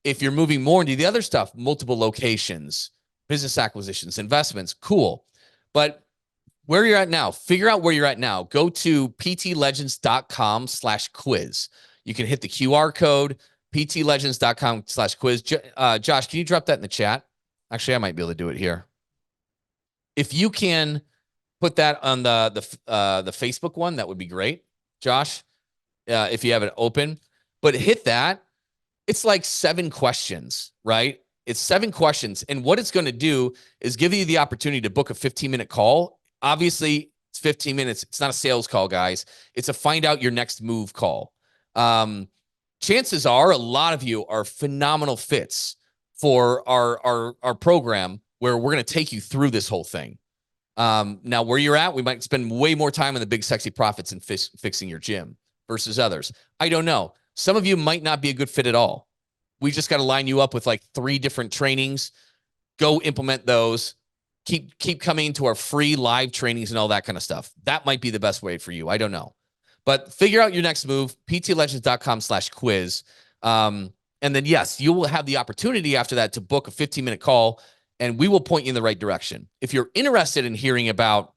If you're moving more into the other stuff, multiple locations, business acquisitions, investments, cool. But where you're at now, figure out where you're at now. Go to ptlegends.com/quiz. You can hit the QR code, ptlegends.com/quiz. Josh, can you drop that in the chat? Actually, I might be able to do it here. If you can put that on the Facebook one, that would be great, Josh, if you have it open. But hit that. It's like 7 questions, right? It's 7 questions. And what it's going to do is give you the opportunity to book a 15-minute call. Obviously, It's 15 minutes. It's not a sales call, guys. It's a find out your next move call. Chances are a lot of you are phenomenal fits for our program where we're going to take you through this whole thing. Now, where you're at, we might spend way more time on the big, sexy profits and fixing your gym versus others. I don't know. Some of you might not be a good fit at all. We just got to line you up with like 3 different trainings. Go implement those. Keep coming to our free live trainings and all that kind of stuff. That might be the best way for you. I don't know. But figure out your next move, ptlegends.com/quiz. And then, yes, you will have the opportunity after that to book a 15-minute call, and we will point you in the right direction. If you're interested in hearing about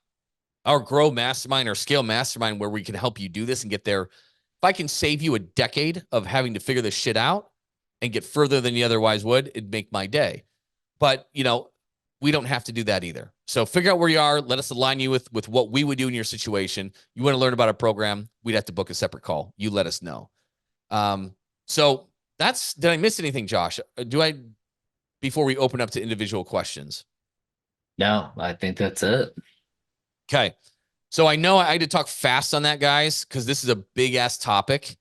our Grow Mastermind or Scale Mastermind, where we can help you do this and get there, if I can save you a decade of having to figure this shit out and get further than you otherwise would, it'd make my day. But, we don't have to do that either. So figure out where you are. Let us align you with what we would do in your situation. You want to learn about our program, we'd have to book a separate call. You let us know. So did I miss anything, Josh? Before we open up to individual questions? No, I think that's it. Okay. So I know I had to talk fast on that, guys, because this is a big ass topic.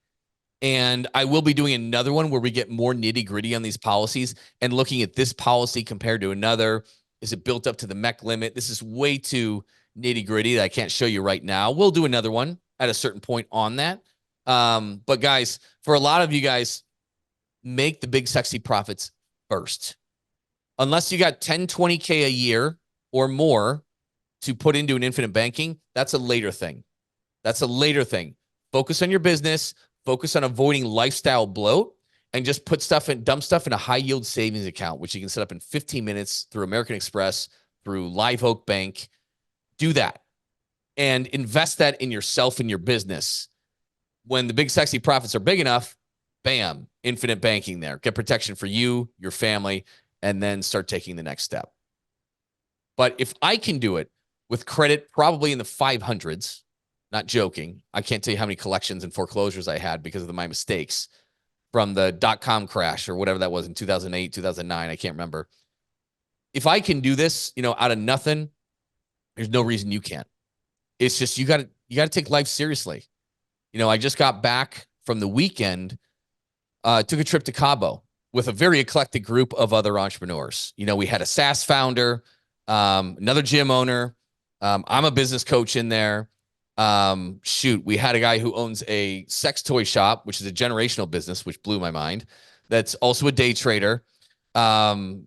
And I will be doing another one where we get more nitty gritty on these policies and looking at this policy compared to another. Is it built up to the MEC limit? This is way too nitty gritty that I can't show you right now. We'll do another one at a certain point on that. But guys, for a lot of you guys, make the big sexy profits first. Unless you got 10, 20K a year or more to put into an infinite banking, that's a later thing. That's a later thing. Focus on your business. Focus on avoiding lifestyle bloat, and just dump stuff in a high yield savings account, which you can set up in 15 minutes through American Express, through Live Oak Bank. Do that and invest that in yourself and your business. When the big sexy profits are big enough, bam, infinite banking there. Get protection for you, your family, and then start taking the next step. But if I can do it with credit probably in the 500s, not joking, I can't tell you how many collections and foreclosures I had because of my mistakes from the .com crash or whatever that was in 2008, 2009. I can't remember. If I can do this, out of nothing, there's no reason you can't. It's just you got to take life seriously. I just got back from the weekend, took a trip to Cabo with a very eclectic group of other entrepreneurs. We had a SaaS founder, another gym owner. I'm a business coach in there. We had a guy who owns a sex toy shop, which is a generational business, which blew my mind. That's also a day trader. Real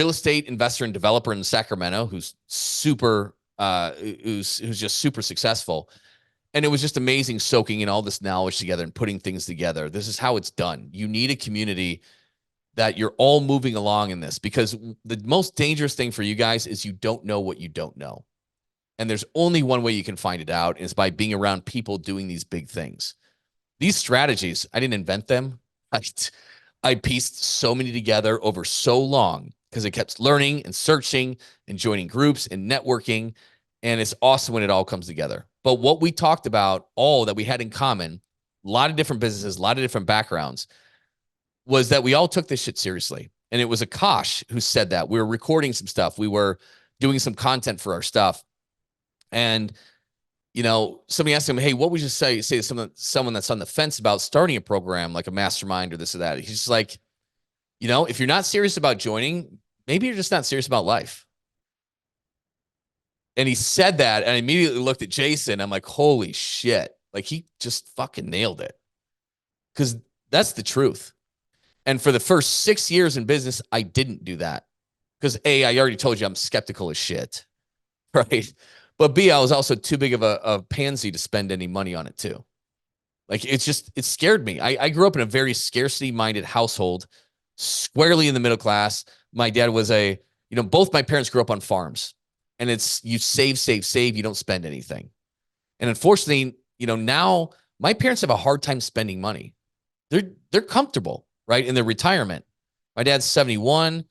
estate investor and developer in Sacramento, who's just super successful. And it was just amazing soaking in all this knowledge together and putting things together. This is how it's done. You need a community that you're all moving along in this, because the most dangerous thing for you guys is you don't know what you don't know. And there's only one way you can find it out, is by being around people doing these big things. These strategies, I didn't invent them. I pieced so many together over so long because I kept learning and searching and joining groups and networking. And it's awesome when it all comes together. But what we talked about, all that we had in common, a lot of different businesses, a lot of different backgrounds, was that we all took this shit seriously. And it was Akash who said that. We were recording some stuff. We were doing some content for our stuff. And, somebody asked him, hey, what would you say to someone that's on the fence about starting a program like a mastermind or this or that? He's just like, if you're not serious about joining, maybe you're just not serious about life. And he said that, and I immediately looked at Jason. I'm like, holy shit. Like, he just fucking nailed it. Because that's the truth. And for the first 6 years in business, I didn't do that. Because I already told you I'm skeptical as shit. Right? But B, I was also too big of a pansy to spend any money on it too. Like, it scared me. I grew up in a very scarcity-minded household, squarely in the middle class. My dad was both my parents grew up on farms. And it's, you save, you don't spend anything. And unfortunately, now my parents have a hard time spending money. They're comfortable, right, in their retirement. My dad's 71.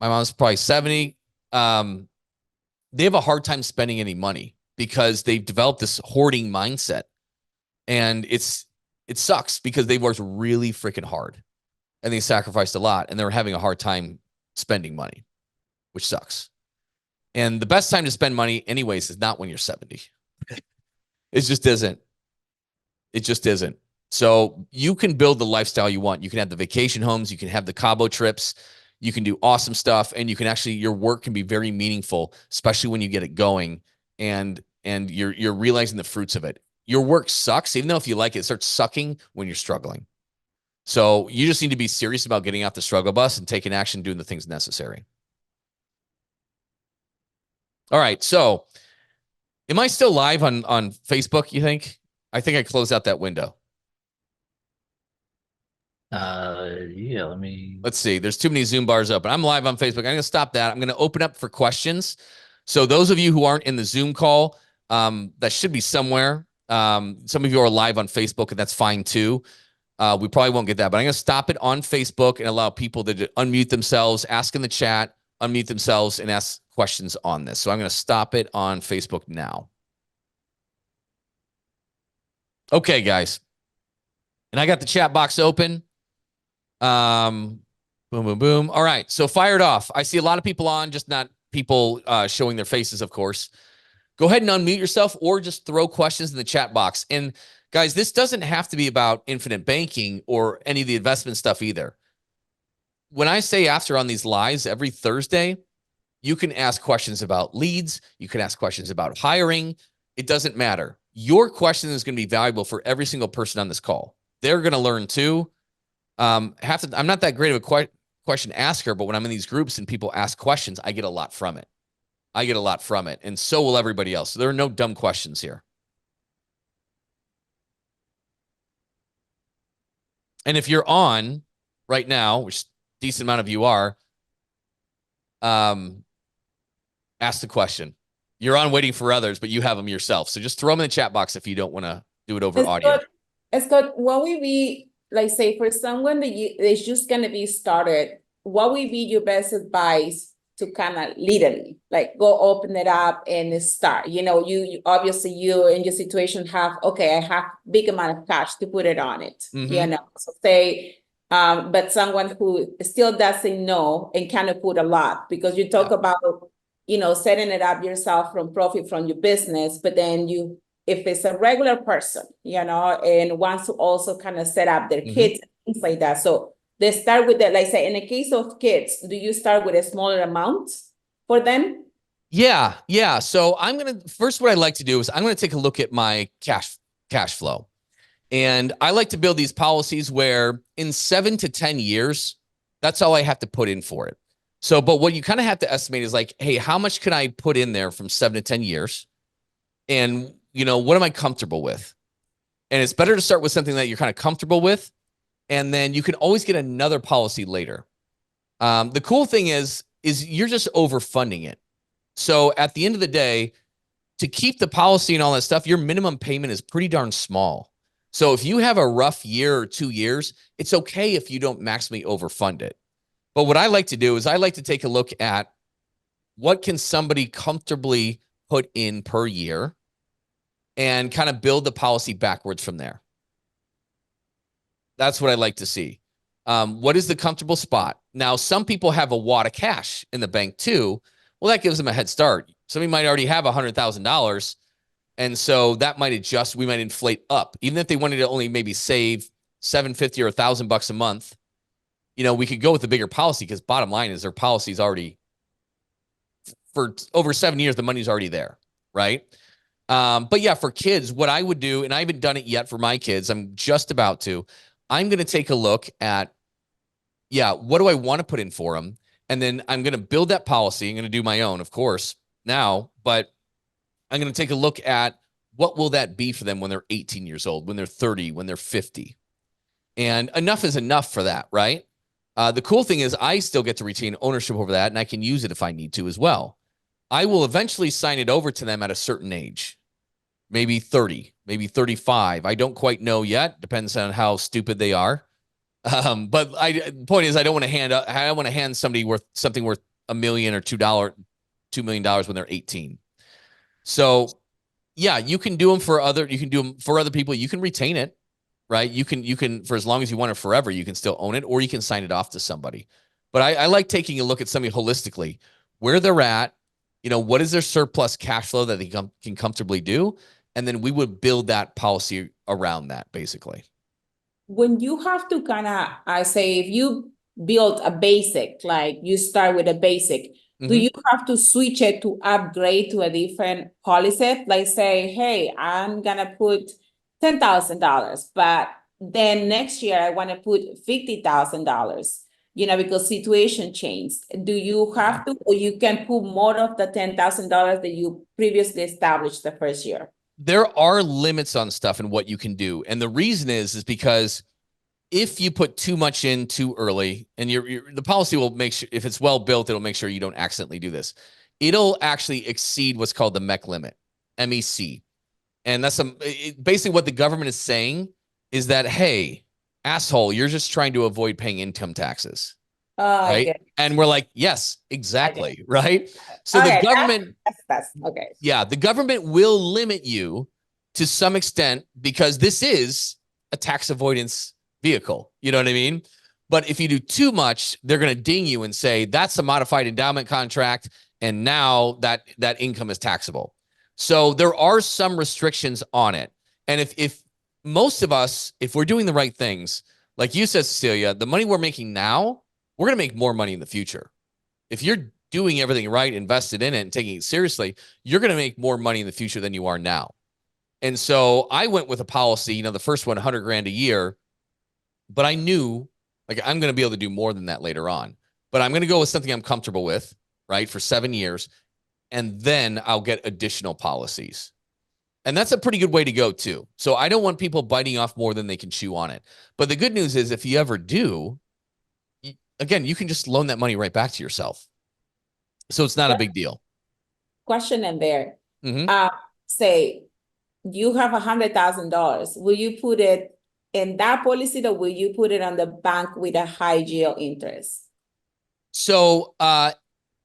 My mom's probably 70. They have a hard time spending any money because they've developed this hoarding mindset. And it sucks because they worked really freaking hard and they sacrificed a lot, and they're having a hard time spending money, which sucks. And the best time to spend money anyways is not when you're 70. It just isn't. It just isn't. So you can build the lifestyle you want. You can have the vacation homes. You can have the Cabo trips. You can do awesome stuff. And you can actually, your work can be very meaningful, especially when you get it going and you're realizing the fruits of it. Your work sucks, even though if you like it, it starts sucking when you're struggling. So you just need to be serious about getting off the struggle bus and taking action, doing the things necessary. All right. So am I still live on Facebook, you think? I think I closed out that window. Yeah, let's see. There's too many Zoom bars open. I'm live on Facebook. I'm going to stop that. I'm going to open up for questions. So those of you who aren't in the Zoom call, that should be somewhere. Some of you are live on Facebook, and that's fine too. We probably won't get that, but I'm going to stop it on Facebook and allow people to unmute themselves, ask in the chat, unmute themselves, and ask questions on this. So I'm going to stop it on Facebook now. Okay, guys. And I got the chat box open. Boom, boom, boom. All right. So fired off. I see a lot of people on, just not people showing their faces, of course. Go ahead and unmute yourself or just throw questions in the chat box. And guys, this doesn't have to be about infinite banking or any of the investment stuff either. When I say after on these lives every Thursday, you can ask questions about leads. You can ask questions about hiring. It doesn't matter. Your question is going to be valuable for every single person on this call. They're going to learn too. I'm not that great of a question asker, but when I'm in these groups and people ask questions, I get a lot from it. And so will everybody else. So there are no dumb questions here. And if you're on right now, which a decent amount of you are, ask the question. You're on waiting for others, but you have them yourself. So just throw them in the chat box if you don't want to do it over audio. Scott, what will be, like, say, for someone that is just going to be started, what will be your best advice to kind of literally, like, go open it up and start? You obviously, you in your situation have, okay, I have big amount of cash to put it on it, so say, but someone who still doesn't know and kind of put a lot, because you talk about, setting it up yourself from profit from your business, but then if it's a regular person, and wants to also kind of set up their kids and things like that. So they start with that, like say, in the case of kids, do you start with a smaller amount for them? Yeah. So first, what I like to do is I'm going to take a look at my cash flow. And I like to build these policies where in 7 to 10 years, that's all I have to put in for it. So, but what you kind of have to estimate is like, hey, how much can I put in there from 7 to 10 years? And, what am I comfortable with? And it's better to start with something that you're kind of comfortable with. And then you can always get another policy later. The cool thing is you're just overfunding it. So at the end of the day, to keep the policy and all that stuff, your minimum payment is pretty darn small. So if you have a rough year or 2 years, it's okay if you don't maximally overfund it. But what I like to do is I like to take a look at what can somebody comfortably put in per year and kind of build the policy backwards from there. That's what I like to see. What is the comfortable spot? Now, some people have a wad of cash in the bank too. Well, that gives them a head start. Somebody might already have $100,000. And so that might adjust. We might inflate up. Even if they wanted to only maybe save $750 or $1,000 a month, we could go with a bigger policy, because bottom line is their policy's already, for over 7 years, the money's already there, right? But yeah, for kids, what I would do, and I haven't done it yet for my kids, I'm just about to, I'm going to take a look at, what do I want to put in for them? And then I'm going to build that policy. I'm going to do my own, of course, now, but I'm going to take a look at what will that be for them when they're 18 years old, when they're 30, when they're 50. And enough is enough for that, right? The cool thing is I still get to retain ownership over that, and I can use it if I need to as well. I will eventually sign it over to them at a certain age, maybe 30, maybe 35. I don't quite know yet. Depends on how stupid they are. But the point is, I don't want to hand somebody something worth $1 million or $2 million when they're 18. So yeah, you can do them for other people. You can retain it, right? You can, for as long as you want it forever, you can still own it, or you can sign it off to somebody. But I like taking a look at somebody holistically, where they're at. what is their surplus cash flow that they can comfortably do? And then we would build that policy around that, basically. When you have to kind of, I say, if you build a basic, like you start with a basic, do you have to switch it to upgrade to a different policy? Like say, hey, I'm gonna put $10,000, but then next year I want to put $50,000, because situation changed. Do you have to, or you can put more of the $10,000 that you previously established the first year? There are limits on stuff and what you can do. And the reason is because if you put too much in too early, and the policy will make sure, if it's well built, it'll make sure you don't accidentally do this. It'll actually exceed what's called the MEC limit, MEC. And that's basically what the government is saying is that, hey, asshole, you're just trying to avoid paying income taxes. Right. And we're like, yes, exactly. Right. So the government, that's okay. Yeah, the government will limit you to some extent because this is a tax avoidance vehicle. You know what I mean? But if you do too much, they're going to ding you and say that's a modified endowment contract. And now that income is taxable. So there are some restrictions on it. And if most of us, if we're doing the right things, like you said, Cecilia, the money we're making now, we're going to make more money in the future. If you're doing everything right, invested in it and taking it seriously, you're going to make more money in the future than you are now. And so I went with a policy, the first one, 100 grand a year, but I knew like I'm going to be able to do more than that later on, but I'm going to go with something I'm comfortable with, right? For 7 years. And then I'll get additional policies. And that's a pretty good way to go too. So I don't want people biting off more than they can chew on it. But the good news is if you ever do, again, you can just loan that money right back to yourself. So it's not a big deal. Question in there. Say you have $100,000. Will you put it in that policy or will you put it on the bank with a high yield interest? So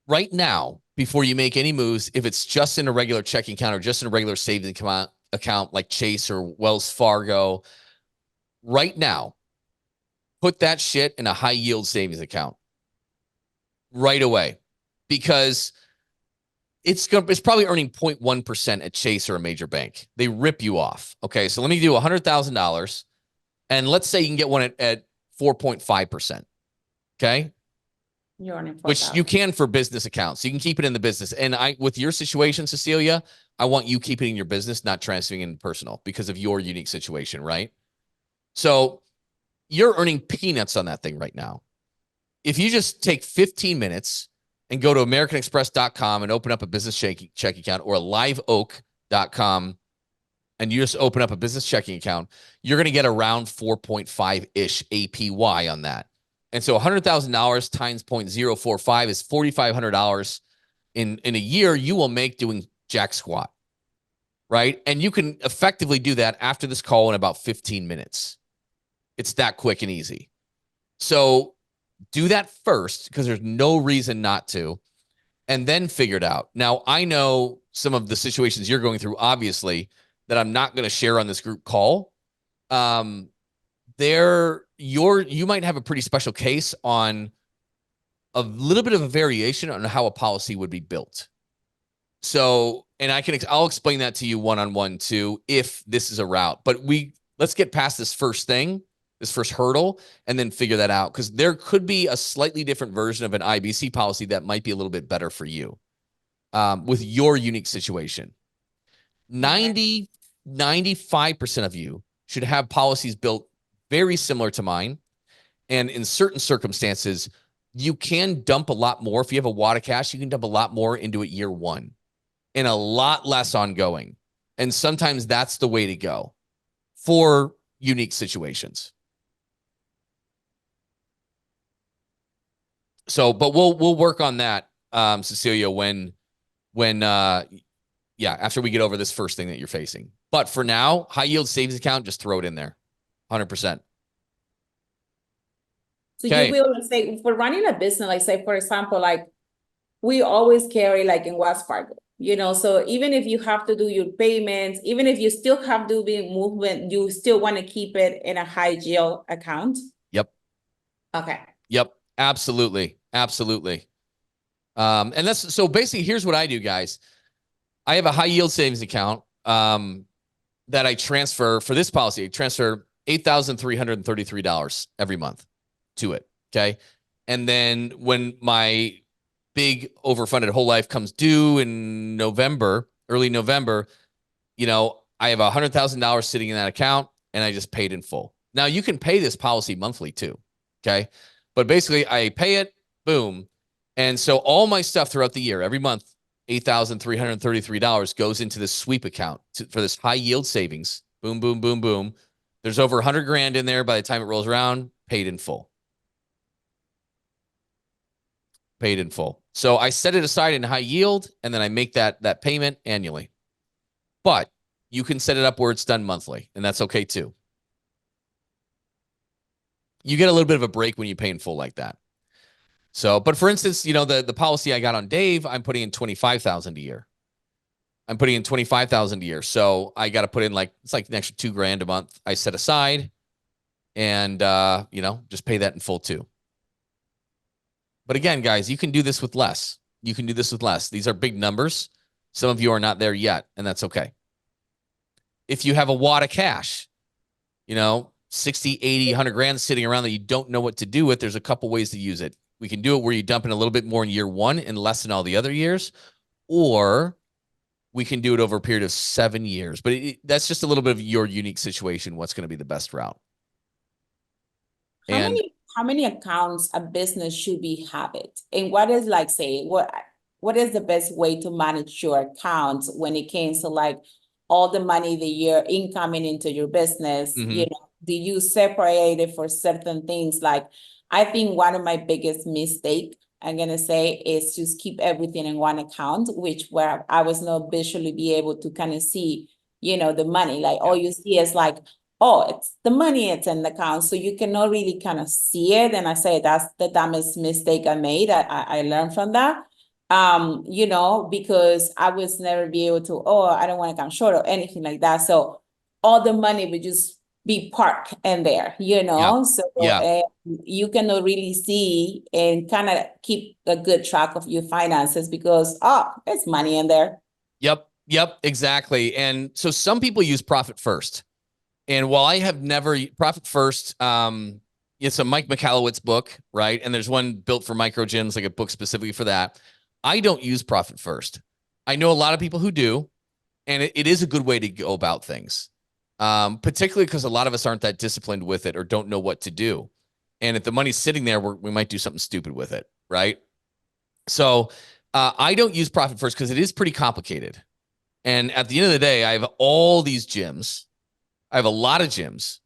right now, before you make any moves, if it's just in a regular checking account or just in a regular savings account like Chase or Wells Fargo, right now, put that shit in a high yield savings account right away, because it's probably earning 0.1% at Chase or a major bank. They rip you off. Okay, so let me do $100,000, and let's say you can get one at 4.5%. Okay, you're earning 4,000. Which you can for business accounts. So you can keep it in the business. And with your situation, Cecilia, I want you keeping it in your business, not transferring in personal because of your unique situation, right? So you're earning peanuts on that thing right now. If you just take 15 minutes and go to americanexpress.com and open up a business check account, or liveoak.com, and you just open up a business checking account, you're going to get around 4.5-ish APY on that. And so $100,000 times 0.045 is $4,500 in a year you will make doing jack squat, right? And you can effectively do that after this call in about 15 minutes. It's that quick and easy. So do that first because there's no reason not to, and then figure it out. Now, I know some of the situations you're going through, obviously, that I'm not going to share on this group call. You might have a pretty special case on a little bit of a variation on how a policy would be built. So, and I'll explain that to you one-on-one too, if this is a route, but let's get past this first hurdle, and then figure that out. Cause there could be a slightly different version of an IBC policy that might be a little bit better for you, with your unique situation. 95% of you should have policies built very similar to mine. And in certain circumstances, you can dump a lot more. If you have a wad of cash, you can dump a lot more into it year one and a lot less ongoing. And sometimes that's the way to go for unique situations. So, but we'll work on that, Cecilia, after we get over this first thing that you're facing. But for now, high yield savings account, just throw it in there. 100%. So you will say, for running a business, like say, for example, like we always carry like in Wells Fargo, so even if you have to do your payments, even if you still have to be movement, you still want to keep it in a high yield account? Yep. Okay. Yep. Absolutely. Absolutely. And that's, so basically here's what I do, guys. I have a high yield savings account that I transfer for this policy. I transfer $8,333 every month to it. Okay. And then when my big overfunded whole life comes due in November, early November, you know, I have $100,000 sitting in that account and I just paid in full. Now you can pay this policy monthly too. Okay. But basically I pay it, boom. And so all my stuff throughout the year, every month, $8,333 goes into this sweep account for this high yield savings. Boom, boom, boom, boom. There's over 100 grand in there by the time it rolls around, paid in full. Paid in full. So I set it aside in high yield and then I make that payment annually. But you can set it up where it's done monthly, and that's okay too. You get a little bit of a break when you pay in full like that. So, but for instance, you know, the policy I got on Dave, I'm putting in 25,000 a year. I'm putting in 25,000 a year. So I got to put in like, it's like an extra $2,000 a month I set aside and, you know, just pay that in full too. But again, guys, you can do this with less. You can do this with less. These are big numbers. Some of you are not there yet, and that's okay. If you have a wad of cash, you know, 60, 80, 100 grand sitting around that you don't know what to do with, there's a couple ways to use it. We can do it where you dump in a little bit more in year one and less in all the other years, or we can do it over a period of 7 years. But that's just a little bit of your unique situation, what's going to be the best route. How many accounts a business should be having? And what is like, say, what is the best way to manage your accounts when it comes to like all the money that you're incoming into your business? Mm-hmm. You know, do you separate it for certain things? Like, I think one of my biggest mistake, I'm gonna say, is just keep everything in one account, which where I was not visually be able to kind of see, you know, the money. Like all you see is like, oh, it's the money, it's in the account. So you cannot really kind of see it. And I say that's the dumbest mistake I made. I learned from that. You know, because I was never be able to, oh, I don't want to come short or anything like that. So all the money would just be parked in there, you know. So you cannot really see and kind of keep a good track of your finances because it's money in there. Yep, exactly. And so some people use Profit First. And while I have never Profit First, it's a Mike Michalowicz book, right? And there's one built for micro gyms, like a book specifically for that. I don't use Profit First. I know a lot of people who do, and it is a good way to go about things, particularly because a lot of us aren't that disciplined with it or don't know what to do. And if the money's sitting there, we might do something stupid with it, right? So I don't use Profit First because it is pretty complicated. And at the end of the day, I have all these gyms. I have a lot of gyms.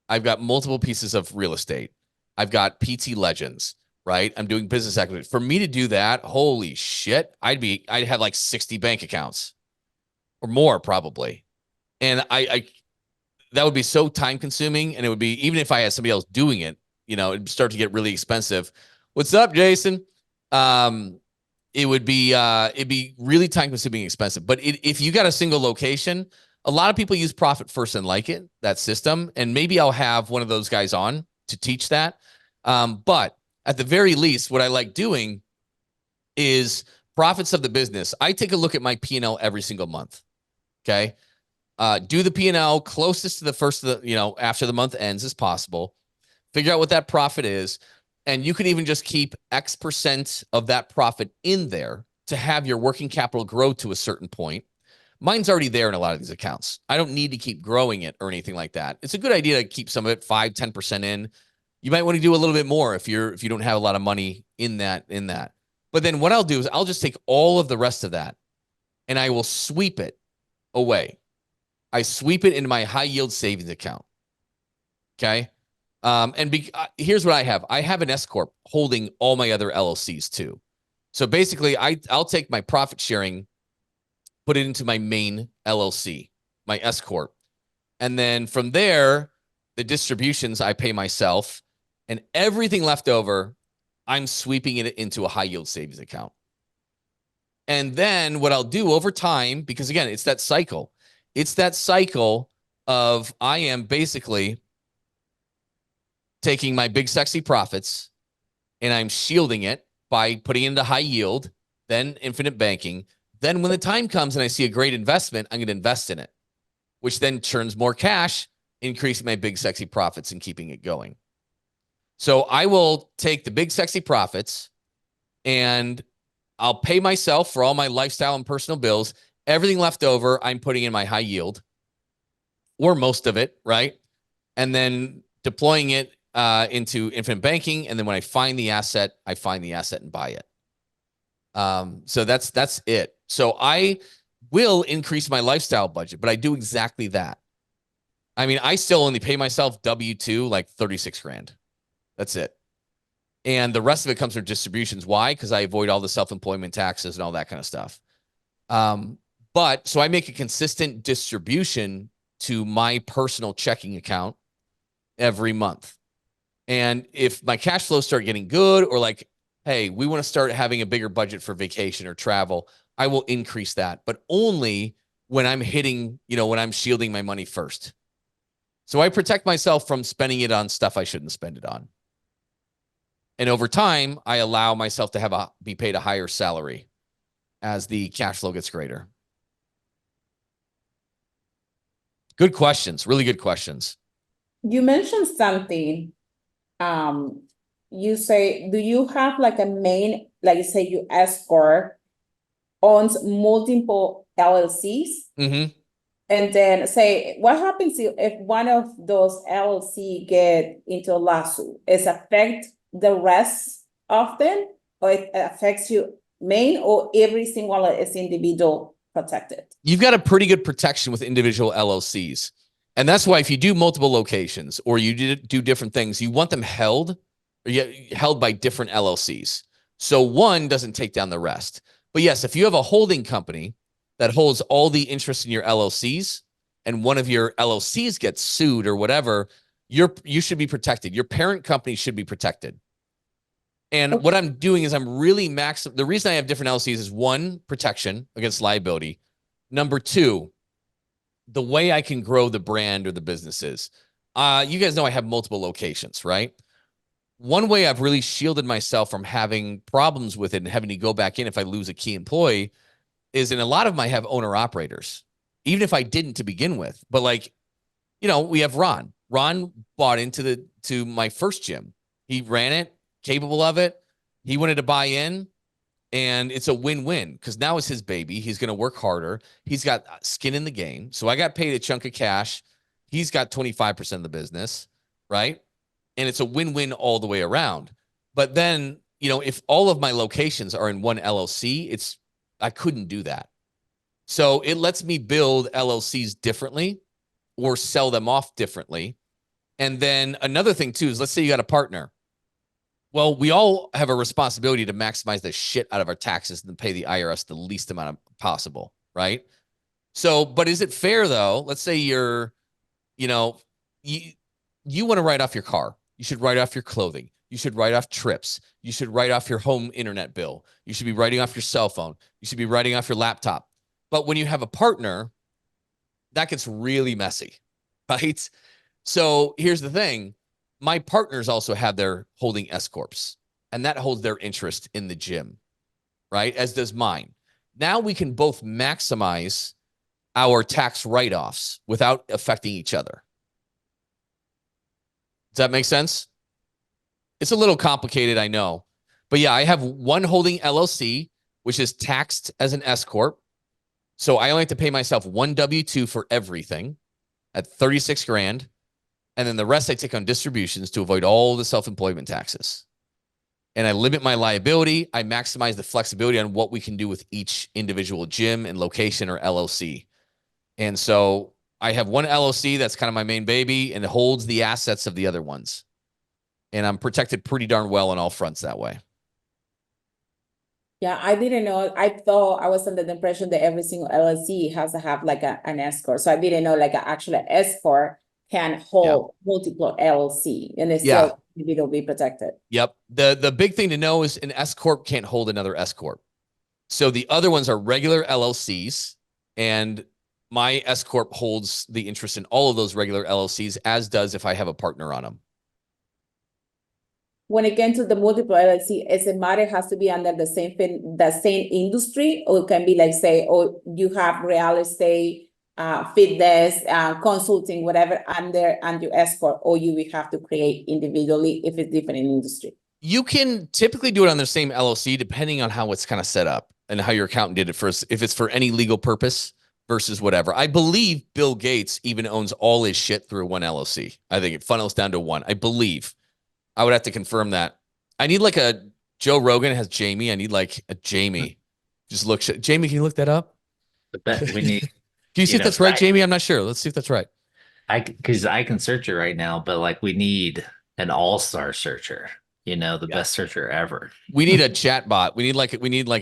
I've got multiple pieces of real estate. I've got PT Legends, right? I'm doing business acquisition. For me to do that, holy shit, I'd have like 60 bank accounts or more probably. And I that would be so time consuming. And it would be, even if I had somebody else doing it, you know, it'd start to get really expensive. What's up, Jason? It'd be really time consuming and expensive. But if you got a single location, a lot of people use Profit First and like it, that system. And maybe I'll have one of those guys on to teach that. But at the very least, what I like doing is profits of the business. I take a look at my P&L every single month. Okay. Do the P&L closest to the first of the, you know, after the month ends as possible. Figure out what that profit is. And you can even just keep X% of that profit in there to have your working capital grow to a certain point. Mine's already there in a lot of these accounts. I don't need to keep growing it or anything like that. It's a good idea to keep some of it 5-10% in. You might want to do a little bit more if you don't have a lot of money in that. But then what I'll do is I'll just take all of the rest of that and I will sweep it away. I sweep it into my high yield savings account. Okay. Here's what I have. I have an S corp holding all my other LLCs too. So basically I'll take my profit sharing, put it into my main LLC, my S corp. And then from there, the distributions I pay myself, and everything left over, I'm sweeping it into a high yield savings account. And then what I'll do over time, because again, it's that cycle. It's that cycle of I am basically taking my big sexy profits and I'm shielding it by putting it into high yield then infinite banking. Then when the time comes and I see a great investment, I'm going to invest in it, which then churns more cash, increasing my big, sexy profits and keeping it going. So I will take the big, sexy profits and I'll pay myself for all my lifestyle and personal bills. Everything left over, I'm putting in my high yield, or most of it, right? And then deploying it into infinite banking. And then when I find the asset and buy it. So that's it. So I will increase my lifestyle budget, but I do exactly that. I mean, I still only pay myself W-2 like 36 grand. That's it. And the rest of it comes from distributions. Why? Because I avoid all the self-employment taxes and all that kind of stuff. But so I make a consistent distribution to my personal checking account every month. And if my cash flows start getting good, or like, hey, we want to start having a bigger budget for vacation or travel, I will increase that, but only when I'm hitting, when I'm shielding my money first. So I protect myself from spending it on stuff I shouldn't spend it on. And over time, I allow myself to be paid a higher salary as the cash flow gets greater. Good questions, really good questions. You mentioned something. You say, do you have like a main, like you say, you escort owns multiple LLCs? Mm-hmm. And then say, what happens if one of those LLC get into a lawsuit? Is affect the rest of them, or it affects you main, or every single one is individual protected? You've got a pretty good protection with individual LLCs. And that's why if you do multiple locations or you do different things, you want them held by different LLCs. So one doesn't take down the rest. But yes, if you have a holding company that holds all the interest in your LLCs and one of your LLCs gets sued or whatever, you should be protected. Your parent company should be protected. And what I'm doing is I'm really the reason I have different LLCs is one, protection against liability. Number two, the way I can grow the brand or the businesses. You guys know I have multiple locations, right? One way I've really shielded myself from having problems with it and having to go back in if I lose a key employee is in a lot of them I have owner operators, even if I didn't to begin with. But like, we have Ron. Ron bought into my first gym. He ran it, capable of it. He wanted to buy in. And it's a win-win because now it's his baby. He's going to work harder. He's got skin in the game. So I got paid a chunk of cash. He's got 25% of the business, right? And it's a win-win all the way around. But then, if all of my locations are in one LLC, I couldn't do that. So it lets me build LLCs differently or sell them off differently. And then another thing too is, let's say you got a partner. Well, we all have a responsibility to maximize the shit out of our taxes and pay the IRS the least amount possible, right? So, but is it fair though? Let's say you want to write off your car. You should write off your clothing. You should write off trips. You should write off your home internet bill. You should be writing off your cell phone. You should be writing off your laptop. But when you have a partner, that gets really messy, right? So here's the thing. My partners also have their holding S corps, and that holds their interest in the gym, right? As does mine. Now we can both maximize our tax write-offs without affecting each other. Does that make sense? It's a little complicated, I know. But yeah, I have one holding LLC, which is taxed as an S corp. So I only have to pay myself one W-2 for everything at 36 grand. And then the rest I take on distributions to avoid all the self-employment taxes. And I limit my liability. I maximize the flexibility on what we can do with each individual gym and location or LLC. And so I have one LLC that's kind of my main baby and it holds the assets of the other ones. And I'm protected pretty darn well on all fronts that way. Yeah, I didn't know. I thought I was under the impression that every single LLC has to have like an S corp. So I didn't know like an actual S corp can hold multiple LLC and it's still it'll be protected. Yep. The big thing to know is an S corp can't hold another S corp. So the other ones are regular LLCs, and my S corp holds the interest in all of those regular LLCs, as does if I have a partner on them. when it comes to the multiple LLC, is it matter has to be under the same industry, or it can be like say, or you have real estate, fitness, consulting, whatever under your S corp, or you will have to create individually if it's different in industry. You can typically do it on the same LLC depending on how it's kind of set up and how your accountant did it first. If it's for any legal purpose versus whatever. I believe Bill Gates even owns all his shit through one LLC. I think it funnels down to one. I believe. I would have to confirm that. I need like a Joe Rogan has Jamie. I need like a Jamie. Just look. Jamie, can you look that up? But we need. Can you see if that's right, Jamie? I'm not sure. Let's see if that's right. Because I can search it right now, but like we need an all-star searcher. The best searcher ever. We need a chat bot. We need like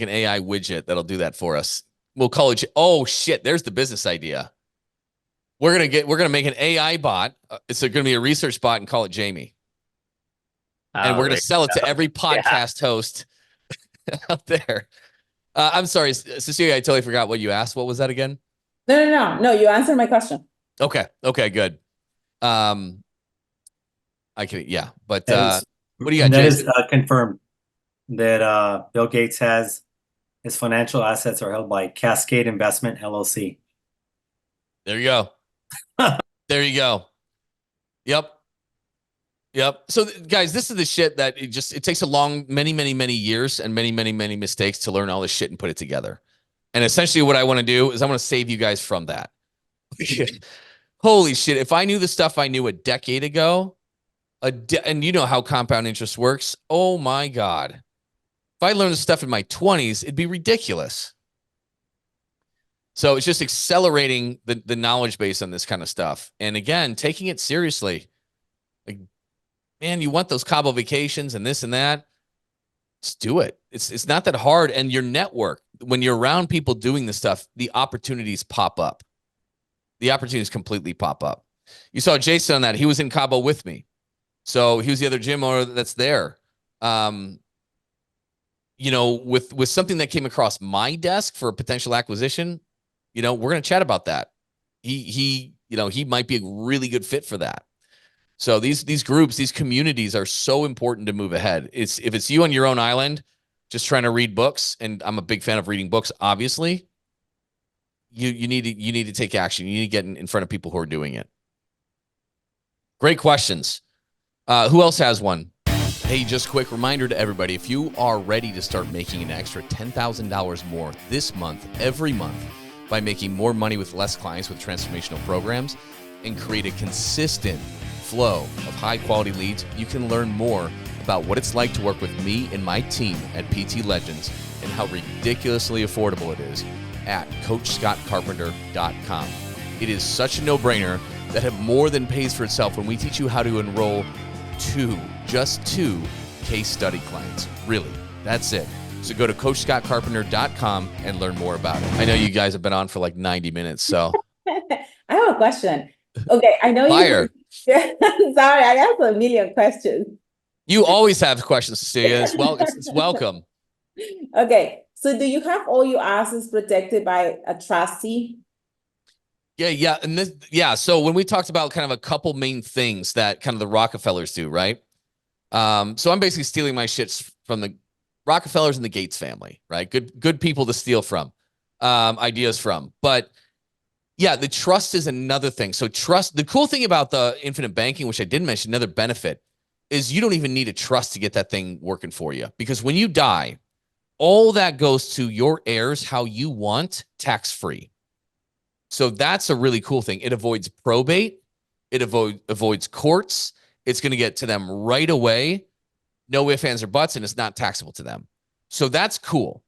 an AI widget that'll do that for us. We'll call it. Oh shit! There's the business idea. We're gonna make an AI bot. It's going to be a research bot and call it Jamie. And we're going to sell it to every podcast host out there. I'm sorry, Cecilia, I totally forgot what you asked. What was that again? No. You answered my question. Okay, good. I can, yeah, but what do you got? That is confirmed that Bill Gates has his financial assets are held by Cascade Investment LLC. There you go. There you go. Yep. So guys, this is the shit that it takes a long, many years and many mistakes to learn all this shit and put it together. And essentially what I want to do is I want to save you guys from that. Holy shit. If I knew the stuff I knew a decade ago, and you know how compound interest works. Oh my God. If I learned this stuff in my 20s, it'd be ridiculous. So it's just accelerating the knowledge base on this kind of stuff. And again, taking it seriously. Like, man, you want those Cabo vacations and this and that. Just do it. It's not that hard. And your network, when you're around people doing this stuff, the opportunities pop up. The opportunities completely pop up. You saw Jason on that. He was in Cabo with me. So he was the other gym owner that's there. With something that came across my desk for a potential acquisition, we're going to chat about that. He might be a really good fit for that. So these groups, these communities are so important to move ahead. If it's you on your own island, just trying to read books, and I'm a big fan of reading books, obviously, you need to take action. You need to get in front of people who are doing it. Great questions. Who else has one? Hey, just a quick reminder to everybody, if you are ready to start making an extra $10,000 more this month, every month, by making more money with less clients with transformational programs and create a consistent flow of high quality leads, you can learn more about what it's like to work with me and my team at PT Legends and how ridiculously affordable it is at CoachScottCarpenter.com. It is such a no-brainer that have more than pays for itself when we teach you how to enroll just two case study clients. Really, that's it. So go to CoachScottCarpenter.com and learn more about it. I know you guys have been on for like 90 minutes, so. I have a question. Okay, I know Fire. Sorry, I have a million questions. You always have questions, Cecilia. It's welcome. Okay, so do you have all your assets protected by a trustee? Yeah. And so when we talked about kind of a couple main things that kind of the Rockefellers do, right? So I'm basically stealing my shits from the Rockefellers and the Gates family, right? Good people to steal from, ideas from. But yeah, the trust is another thing. So trust, the cool thing about the infinite banking, which I did mention, another benefit is you don't even need a trust to get that thing working for you. Because when you die, all that goes to your heirs how you want, tax-free. So that's a really cool thing. It avoids probate. It avoids courts. It's going to get to them right away. No ifs, ands, or buts, and it's not taxable to them. So that's cool.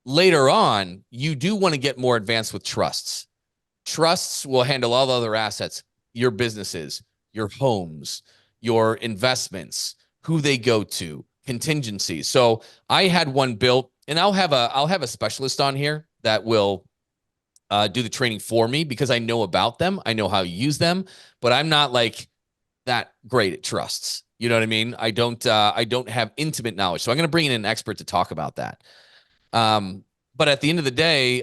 Later on, you do want to get more advanced with trusts. Trusts will handle all the other assets, your businesses, your homes, your investments, who they go to, contingencies. So I had one built, and I'll have a specialist on here that will do the training for me because I know about them. I know how to use them, but I'm not like that great at trusts. You know what I mean? I don't have intimate knowledge. So I'm going to bring in an expert to talk about that. But at the end of the day,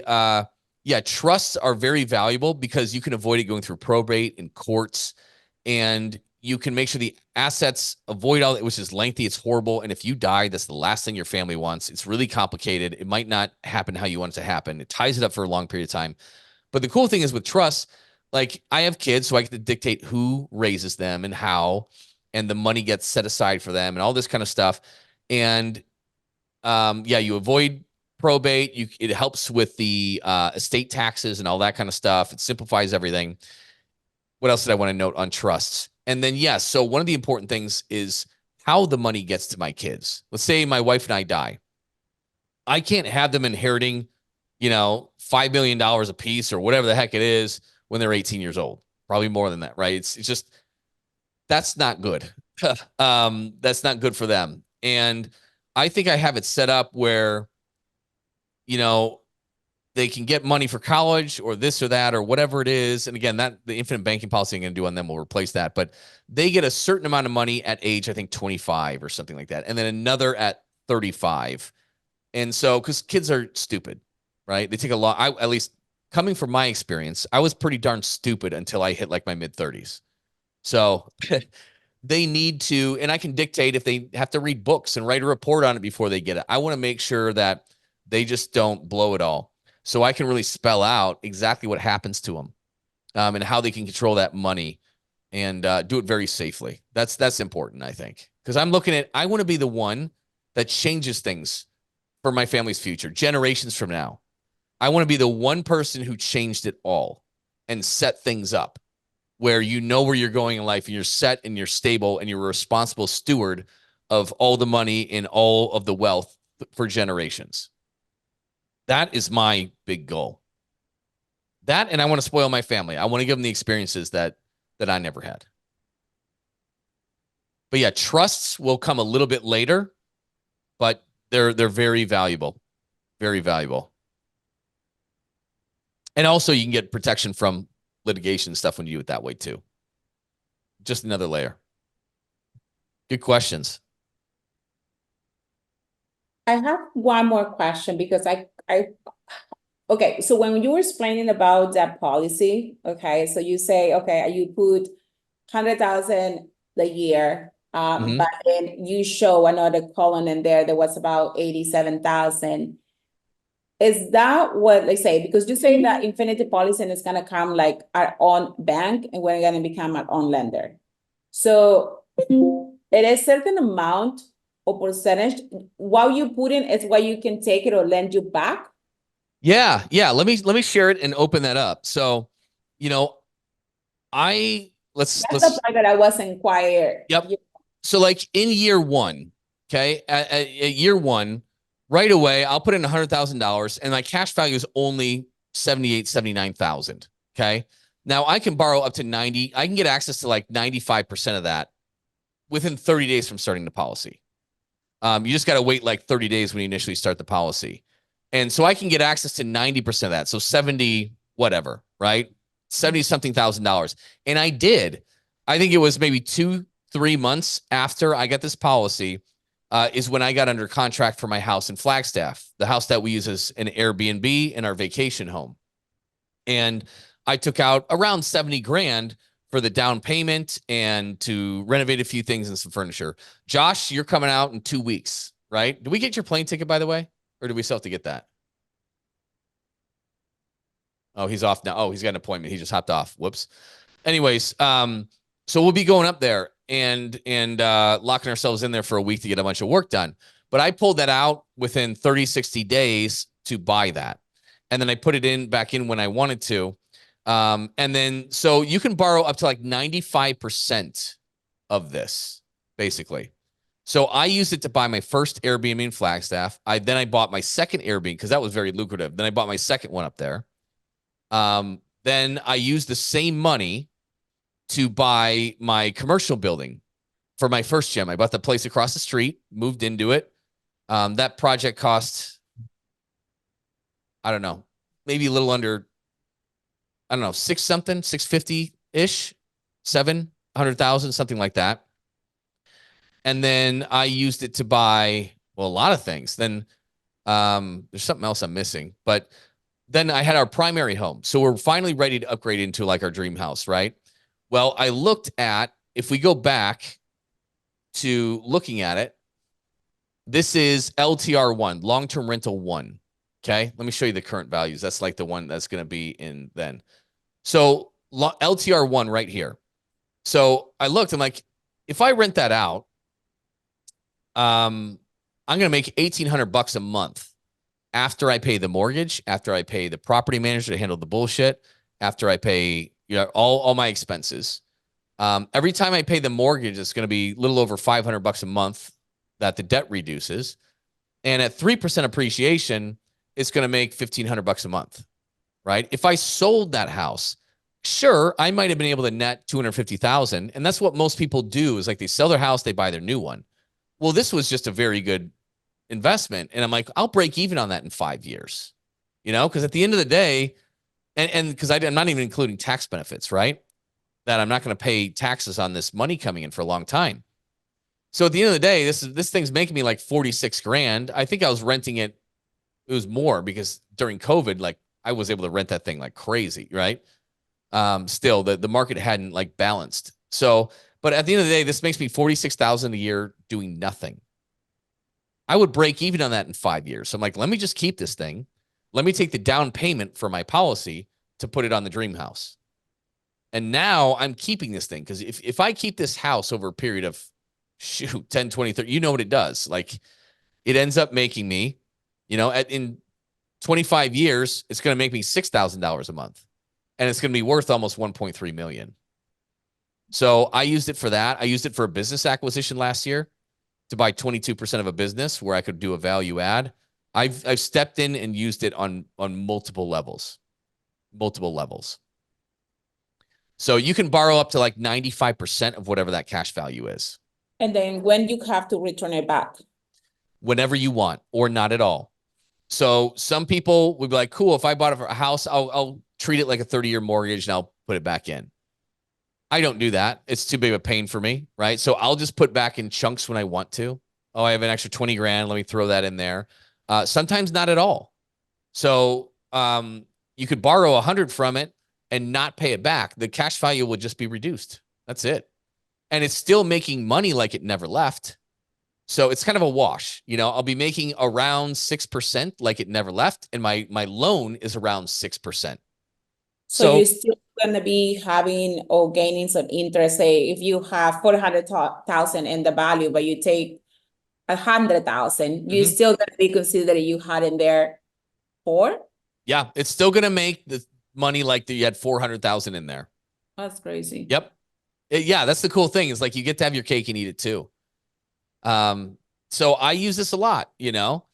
trusts are very valuable because you can avoid it going through probate and courts, and you can make sure the assets avoid all that, which is lengthy. It's horrible. And if you die, that's the last thing your family wants. It's really complicated. It might not happen how you want it to happen. It ties it up for a long period of time. But the cool thing is with trusts, like I have kids, so I get to dictate who raises them and how, and the money gets set aside for them and all this kind of stuff. And yeah, you avoid probate. It helps with the estate taxes and all that kind of stuff. It simplifies everything. What else did I want to note on trusts? And then, yes, so one of the important things is how the money gets to my kids. Let's say my wife and I die. I can't have them inheriting, $5 million a piece or whatever the heck it is when they're 18 years old. Probably more than that, right? It's just, that's not good. That's not good for them. And I think I have it set up where, they can get money for college or this or that or whatever it is. And again, that the infinite banking policy I'm going to do on them will replace that. But they get a certain amount of money at age, I think 25 or something like that. And then another at 35. And so, because kids are stupid, right? They take a lot. At least coming from my experience, I was pretty darn stupid until I hit like my mid 30s. So they need to, and I can dictate if they have to read books and write a report on it before they get it. I want to make sure that they just don't blow it all. So I can really spell out exactly what happens to them and how they can control that money and do it very safely. That's important, I think, because I'm looking at, I want to be the one that changes things for my family's future, generations from now. I want to be the one person who changed it all and set things up where you know where you're going in life and you're set and you're stable and you're a responsible steward of all the money and all of the wealth for generations. That is my big goal. That, and I want to spoil my family. I want to give them the experiences that I never had. But yeah, trusts will come a little bit later, but they're very valuable. Very valuable. And also you can get protection from litigation stuff when you do it that way too. Just another layer. Good questions. I have one more question because okay, so when you were explaining about that policy, okay, so you say, okay, you put 100,000 a year, but then you show another column in there that was about 87,000. Is that what they say? Because you say that infinity policy and it's gonna come like our own bank and we're gonna become our own lender. So it is certain amount or percentage, what you put in is what you can take it or lend you back? Yeah. Let me share it and open that up. So, that's the part that I was inquired. Yep. So like in year one, okay, at year one, right away, I'll put in $100,000 and my cash value is only 79,000. Okay. Now I can borrow up to 90. I can get access to like 95% of that within 30 days from starting the policy. You just got to wait like 30 days when you initially start the policy. And so I can get access to 90% of that. So 70, whatever, right? 70 something $1,000. And I did. I think it was maybe 2-3 months after I got this policy is when I got under contract for my house in Flagstaff, the house that we use as an Airbnb in our vacation home. And I took out around 70 grand for the down payment and to renovate a few things and some furniture. Josh, you're coming out in 2 weeks, right? Did we get your plane ticket, by the way? Or do we still have to get that? Oh, he's off now. Oh, he's got an appointment. He just hopped off. Whoops. Anyways, so we'll be going up there and locking ourselves in there for a week to get a bunch of work done. But I pulled that out within 30, 60 days to buy that. And then I put it back in when I wanted to. And then, so you can borrow up to like 95% of this, basically. So I used it to buy my first Airbnb in Flagstaff. Then I bought my second Airbnb because that was very lucrative. Then I bought my second one up there. Then I used the same money to buy my commercial building for my first gym. I bought the place across the street, moved into it. That project cost, I don't know, maybe a little under, I don't know, 650-ish, 700,000, something like that. And then I used it to buy, well, a lot of things. Then there's something else I'm missing. But then I had our primary home. So we're finally ready to upgrade into like our dream house, right? Well, I looked at if we go back to looking at it, this is LTR1, long-term rental 1. Okay, let me show you the current values. That's like the one that's going to be in then. So LTR1 right here. So I looked, I'm like, if I rent that out, I'm going to make $1,800 a month after I pay the mortgage, after I pay the property manager to handle the bullshit, after I pay, you know, all my expenses. Every time I pay the mortgage, it's going to be a little over $500 a month that the debt reduces. And at 3% appreciation, it's going to make $1,500 a month, right? If I sold that house, sure, I might have been able to net $250,000. And that's what most people do is like they sell their house, they buy their new one. Well, this was just a very good investment. And I'm like, I'll break even on that in 5 years, you know, because at the end of the day, and because I'm not even including tax benefits, right? That I'm not going to pay taxes on this money coming in for a long time. So at the end of the day, this thing's making me like 46 grand. I think I was renting it. It was more because during COVID, like I was able to rent that thing like crazy, right? Still the market hadn't like balanced. So, but at the end of the day, this makes me 46,000 a year doing nothing. I would break even on that in 5 years. So I'm like, let me just keep this thing. Let me take the down payment for my policy to put it on the dream house. And now I'm keeping this thing because if I keep this house over a period of 10, 20, 30, you know what it does. Like it ends up making me, you know, in 25 years, it's going to make me $6,000 a month and it's going to be worth almost 1.3 million. So I used it for that. I used it for a business acquisition last year to buy 22% of a business where I could do a value add. I've stepped in and used it on multiple levels. So you can borrow up to like 95% of whatever that cash value is. And then when you have to return it back? Whenever you want or not at all. So some people would be like, cool, if I bought a house, I'll treat it like a 30-year mortgage and I'll put it back in. I don't do that. It's too big of a pain for me, right? So I'll just put back in chunks when I want to. Oh, I have an extra 20 grand. Let me throw that in there. Sometimes not at all. So you could borrow 100 from it and not pay it back. The cash value will just be reduced. That's it. And it's still making money like it never left. So it's kind of a wash. You know, I'll be making around 6% like it never left. And my loan is around 6%. So you're still going to be having or gaining some interest. Say if you have 400,000 in the value, but you take 100,000, you're still going to be considering you had in there for? Yeah, it's still going to make the money like you had 400,000 in there. That's crazy. Yep. Yeah, that's the cool thing is like you get to have your cake and eat it too. So I use this a lot, you know,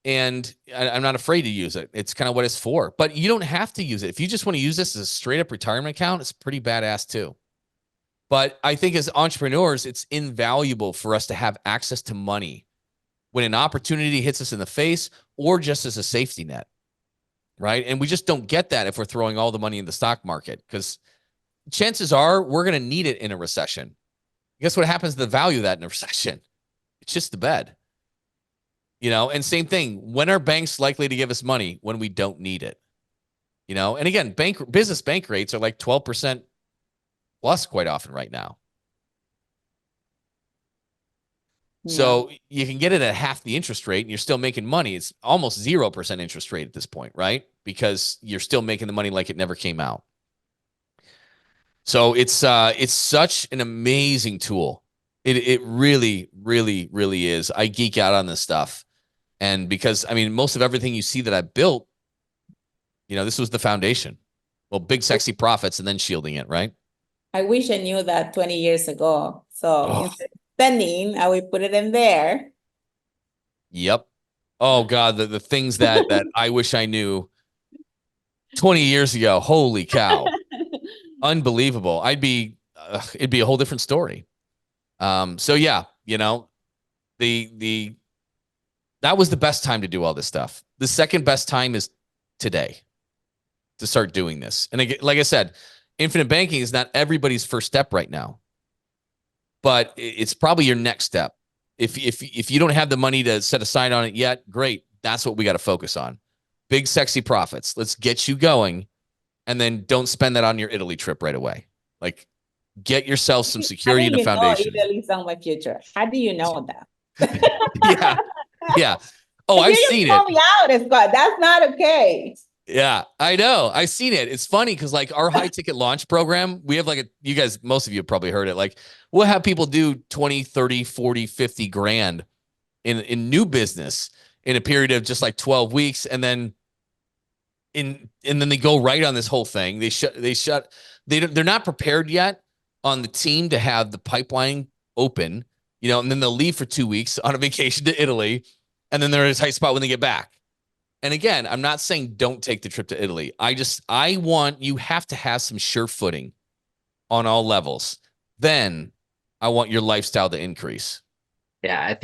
and I'm not afraid to use it. It's kind of what it's for, but you don't have to use it. If you just want to use this as a straight up retirement account, it's pretty badass too. But I think as entrepreneurs, it's invaluable for us to have access to money when an opportunity hits us in the face or just as a safety net, right? And we just don't get that if we're throwing all the money in the stock market because chances are we're going to need it in a recession. Guess what happens to the value of that in a recession? It's just the bed, you know, and same thing. When are banks likely to give us money? When we don't need it, you know? And again, business bank rates are like 12% plus quite often right now. Yeah. So you can get it at half the interest rate and you're still making money. It's almost 0% interest rate at this point, right? Because you're still making the money like it never came out. So it's such an amazing tool. It really, really, really is. I geek out on this stuff. And because, I mean, most of everything you see that I built, you know, this was the foundation. Well, big, sexy profits and then shielding it, right? I wish I knew that 20 years ago. So instead of spending, I would put it in there. Yep. Oh, God, the things that I wish I knew 20 years ago. Holy cow. Unbelievable. it'd be a whole different story. So yeah, you know, that was the best time to do all this stuff. The second best time is today to start doing this. And again, like I said, infinite banking is not everybody's first step right now, but it's probably your next step. If you don't have the money to set aside on it yet, great. That's what we got to focus on. Big, sexy profits. Let's get you going. And then don't spend that on your Italy trip right away. Like get yourself some How security do and a you know foundation. Italy's on my future? How do you know that? Yeah. Yeah. Oh, I've You just seen call it. me out as well. That's not okay. Yeah, I know. I've seen it. It's funny because like our high ticket launch program, we have like you guys, most of you have probably heard it. Like we'll have people do 20, 30, 40, 50 grand in new business in a period of just like 12 weeks. And then and then they go right on this whole thing. They're not prepared yet on the team to have the pipeline open, and then they'll leave for 2 weeks on a vacation to Italy. And then they're in a tight spot when they get back. And again, I'm not saying don't take the trip to Italy. I want you have to have some sure footing on all levels. Then I want your lifestyle to increase. Yeah,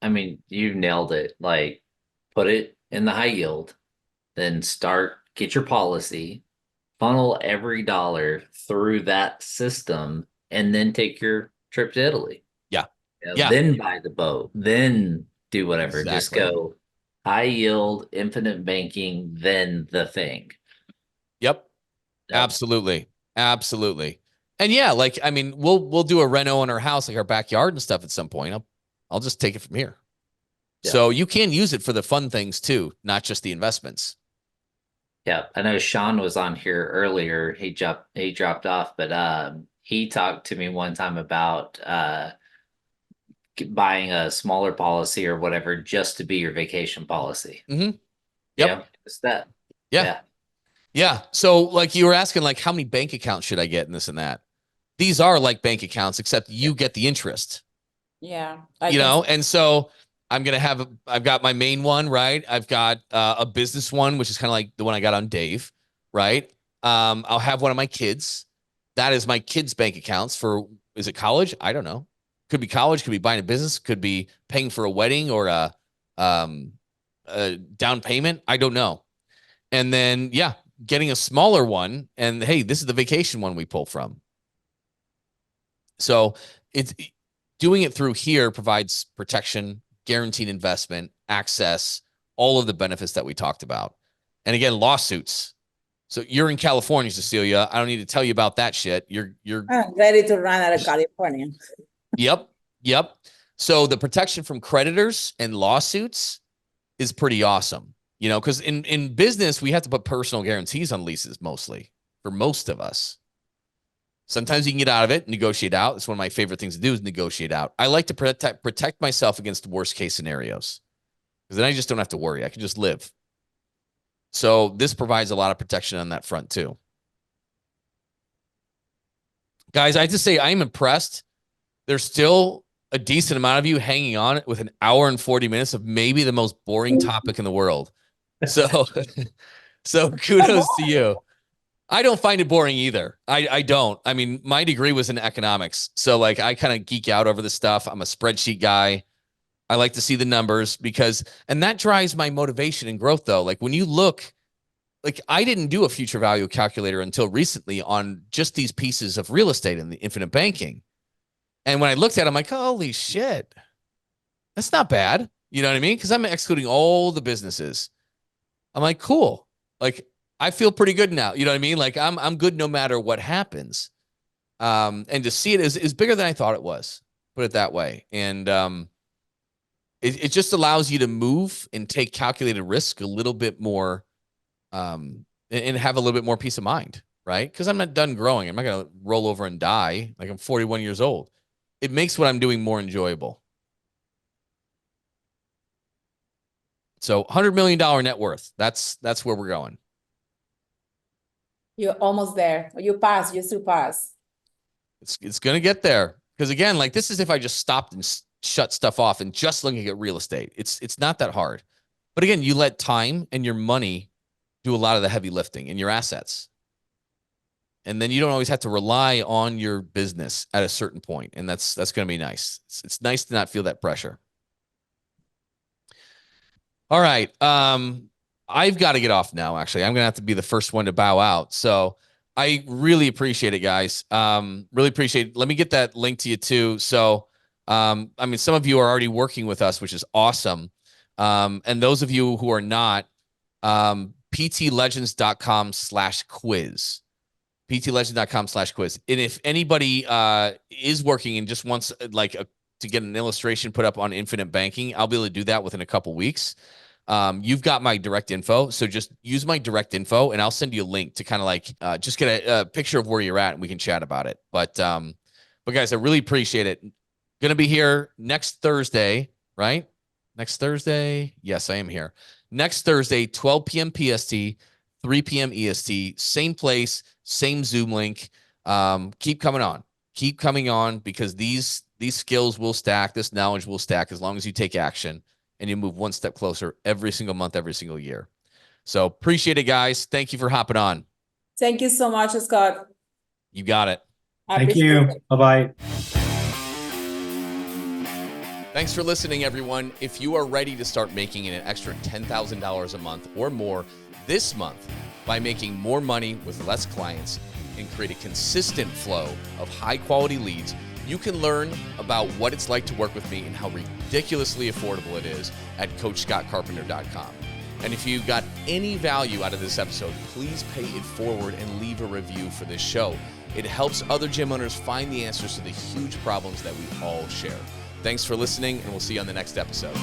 I mean, you nailed it. Like, put it in the high yield, then get your policy, funnel every dollar through that system, and then take your trip to Italy. Yeah. Yeah. Then buy the boat, then do whatever. Exactly. Just go high yield, infinite banking, then the thing. Yep. Absolutely. Absolutely. And yeah, like, I mean, we'll do a reno in our house, like our backyard and stuff at some point. I'll just take it from here. Yeah. So you can use it for the fun things too, not just the investments. Yeah. I know Sean was on here earlier. He dropped off, but he talked to me one time about buying a smaller policy or whatever just to be your vacation policy. Mm-hmm. Yep. It's that. Yeah. Yeah. So like you were asking, like, how many bank accounts should I get in this and that? These are like bank accounts, except you get the interest. Yeah. And so I've got my main one, right? I've got a business one, which is kind of like the one I got on Dave, right? I'll have one of my kids. That is my kids' bank accounts for, is it college? I don't know. Could be college, could be buying a business, could be paying for a wedding or a down payment. I don't know. And then, getting a smaller one. And hey, this is the vacation one we pull from. So it's doing it through here provides protection, guaranteed investment, access, all of the benefits that we talked about. And again, lawsuits. So you're in California, Cecilia. I don't need to tell you about that shit. You're I'm ready to run out of California. Yep. So the protection from creditors and lawsuits is pretty awesome. Because in business, we have to put personal guarantees on leases mostly for most of us. Sometimes you can get out of it, negotiate out. It's one of my favorite things to do is negotiate out. I like to protect myself against worst case scenarios because then I just don't have to worry. I can just live. So this provides a lot of protection on that front too. Guys, I have to say I'm impressed. There's still a decent amount of you hanging on with an hour and 40 minutes of maybe the most boring topic in the world. So kudos to you. I don't find it boring either. I don't. I mean, my degree was in economics. So like I kind of geek out over this stuff. I'm a spreadsheet guy. I like to see the numbers and that drives my motivation and growth though. Like when you look, like I didn't do a future value calculator until recently on just these pieces of real estate and the infinite banking. And when I looked at it, I'm like, holy shit, that's not bad. You know what I mean? Because I'm excluding all the businesses. I'm like, cool. Like, I feel pretty good now. You know what I mean? Like, I'm good no matter what happens. And to see it is bigger than I thought it was. Put it that way. And it just allows you to move and take calculated risk a little bit more, and have a little bit more peace of mind, right? Because I'm not done growing. I'm not going to roll over and die. Like I'm 41 years old. It makes what I'm doing more enjoyable. So $100 million net worth. That's where we're going. You're almost there. You surpass. It's going to get there. Because again, like this is if I just stopped and shut stuff off and just looking at real estate. It's not that hard. But again, you let time and your money do a lot of the heavy lifting and your assets. And then you don't always have to rely on your business at a certain point. And that's going to be nice. It's nice to not feel that pressure. All right. I've got to get off now, actually. I'm going to have to be the first one to bow out. So I really appreciate it, guys. Really appreciate it. Let me get that link to you too. So, I mean, some of you are already working with us, which is awesome. And those of you who are not, ptlegends.com/quiz. ptlegend.com/quiz. And if anybody is working and just wants to get an illustration put up on infinite banking, I'll be able to do that within a couple weeks. You've got my direct info, so just use my direct info and I'll send you a link to kind of just get a picture of where you're at and we can chat about it. But guys, I really appreciate it. Going to be here next Thursday, right? Next Thursday. Yes, I am here. Next Thursday, 12 p.m. PST, 3 p.m. EST, same place, same Zoom link. Keep coming on. Keep coming on because these skills will stack. This knowledge will stack as long as you take action and you move one step closer every single month, every single year. So appreciate it, guys. Thank you for hopping on. Thank you so much, Scott. You got it. Thank you. Bye-bye. Thanks for listening, everyone. If you are ready to start making an extra $10,000 a month or more this month by making more money with less clients and create a consistent flow of high-quality leads, you can learn about what it's like to work with me and how ridiculously affordable it is at CoachScottCarpenter.com. And if you got any value out of this episode, please pay it forward and leave a review for this show. It helps other gym owners find the answers to the huge problems that we all share. Thanks for listening, and we'll see you on the next episode.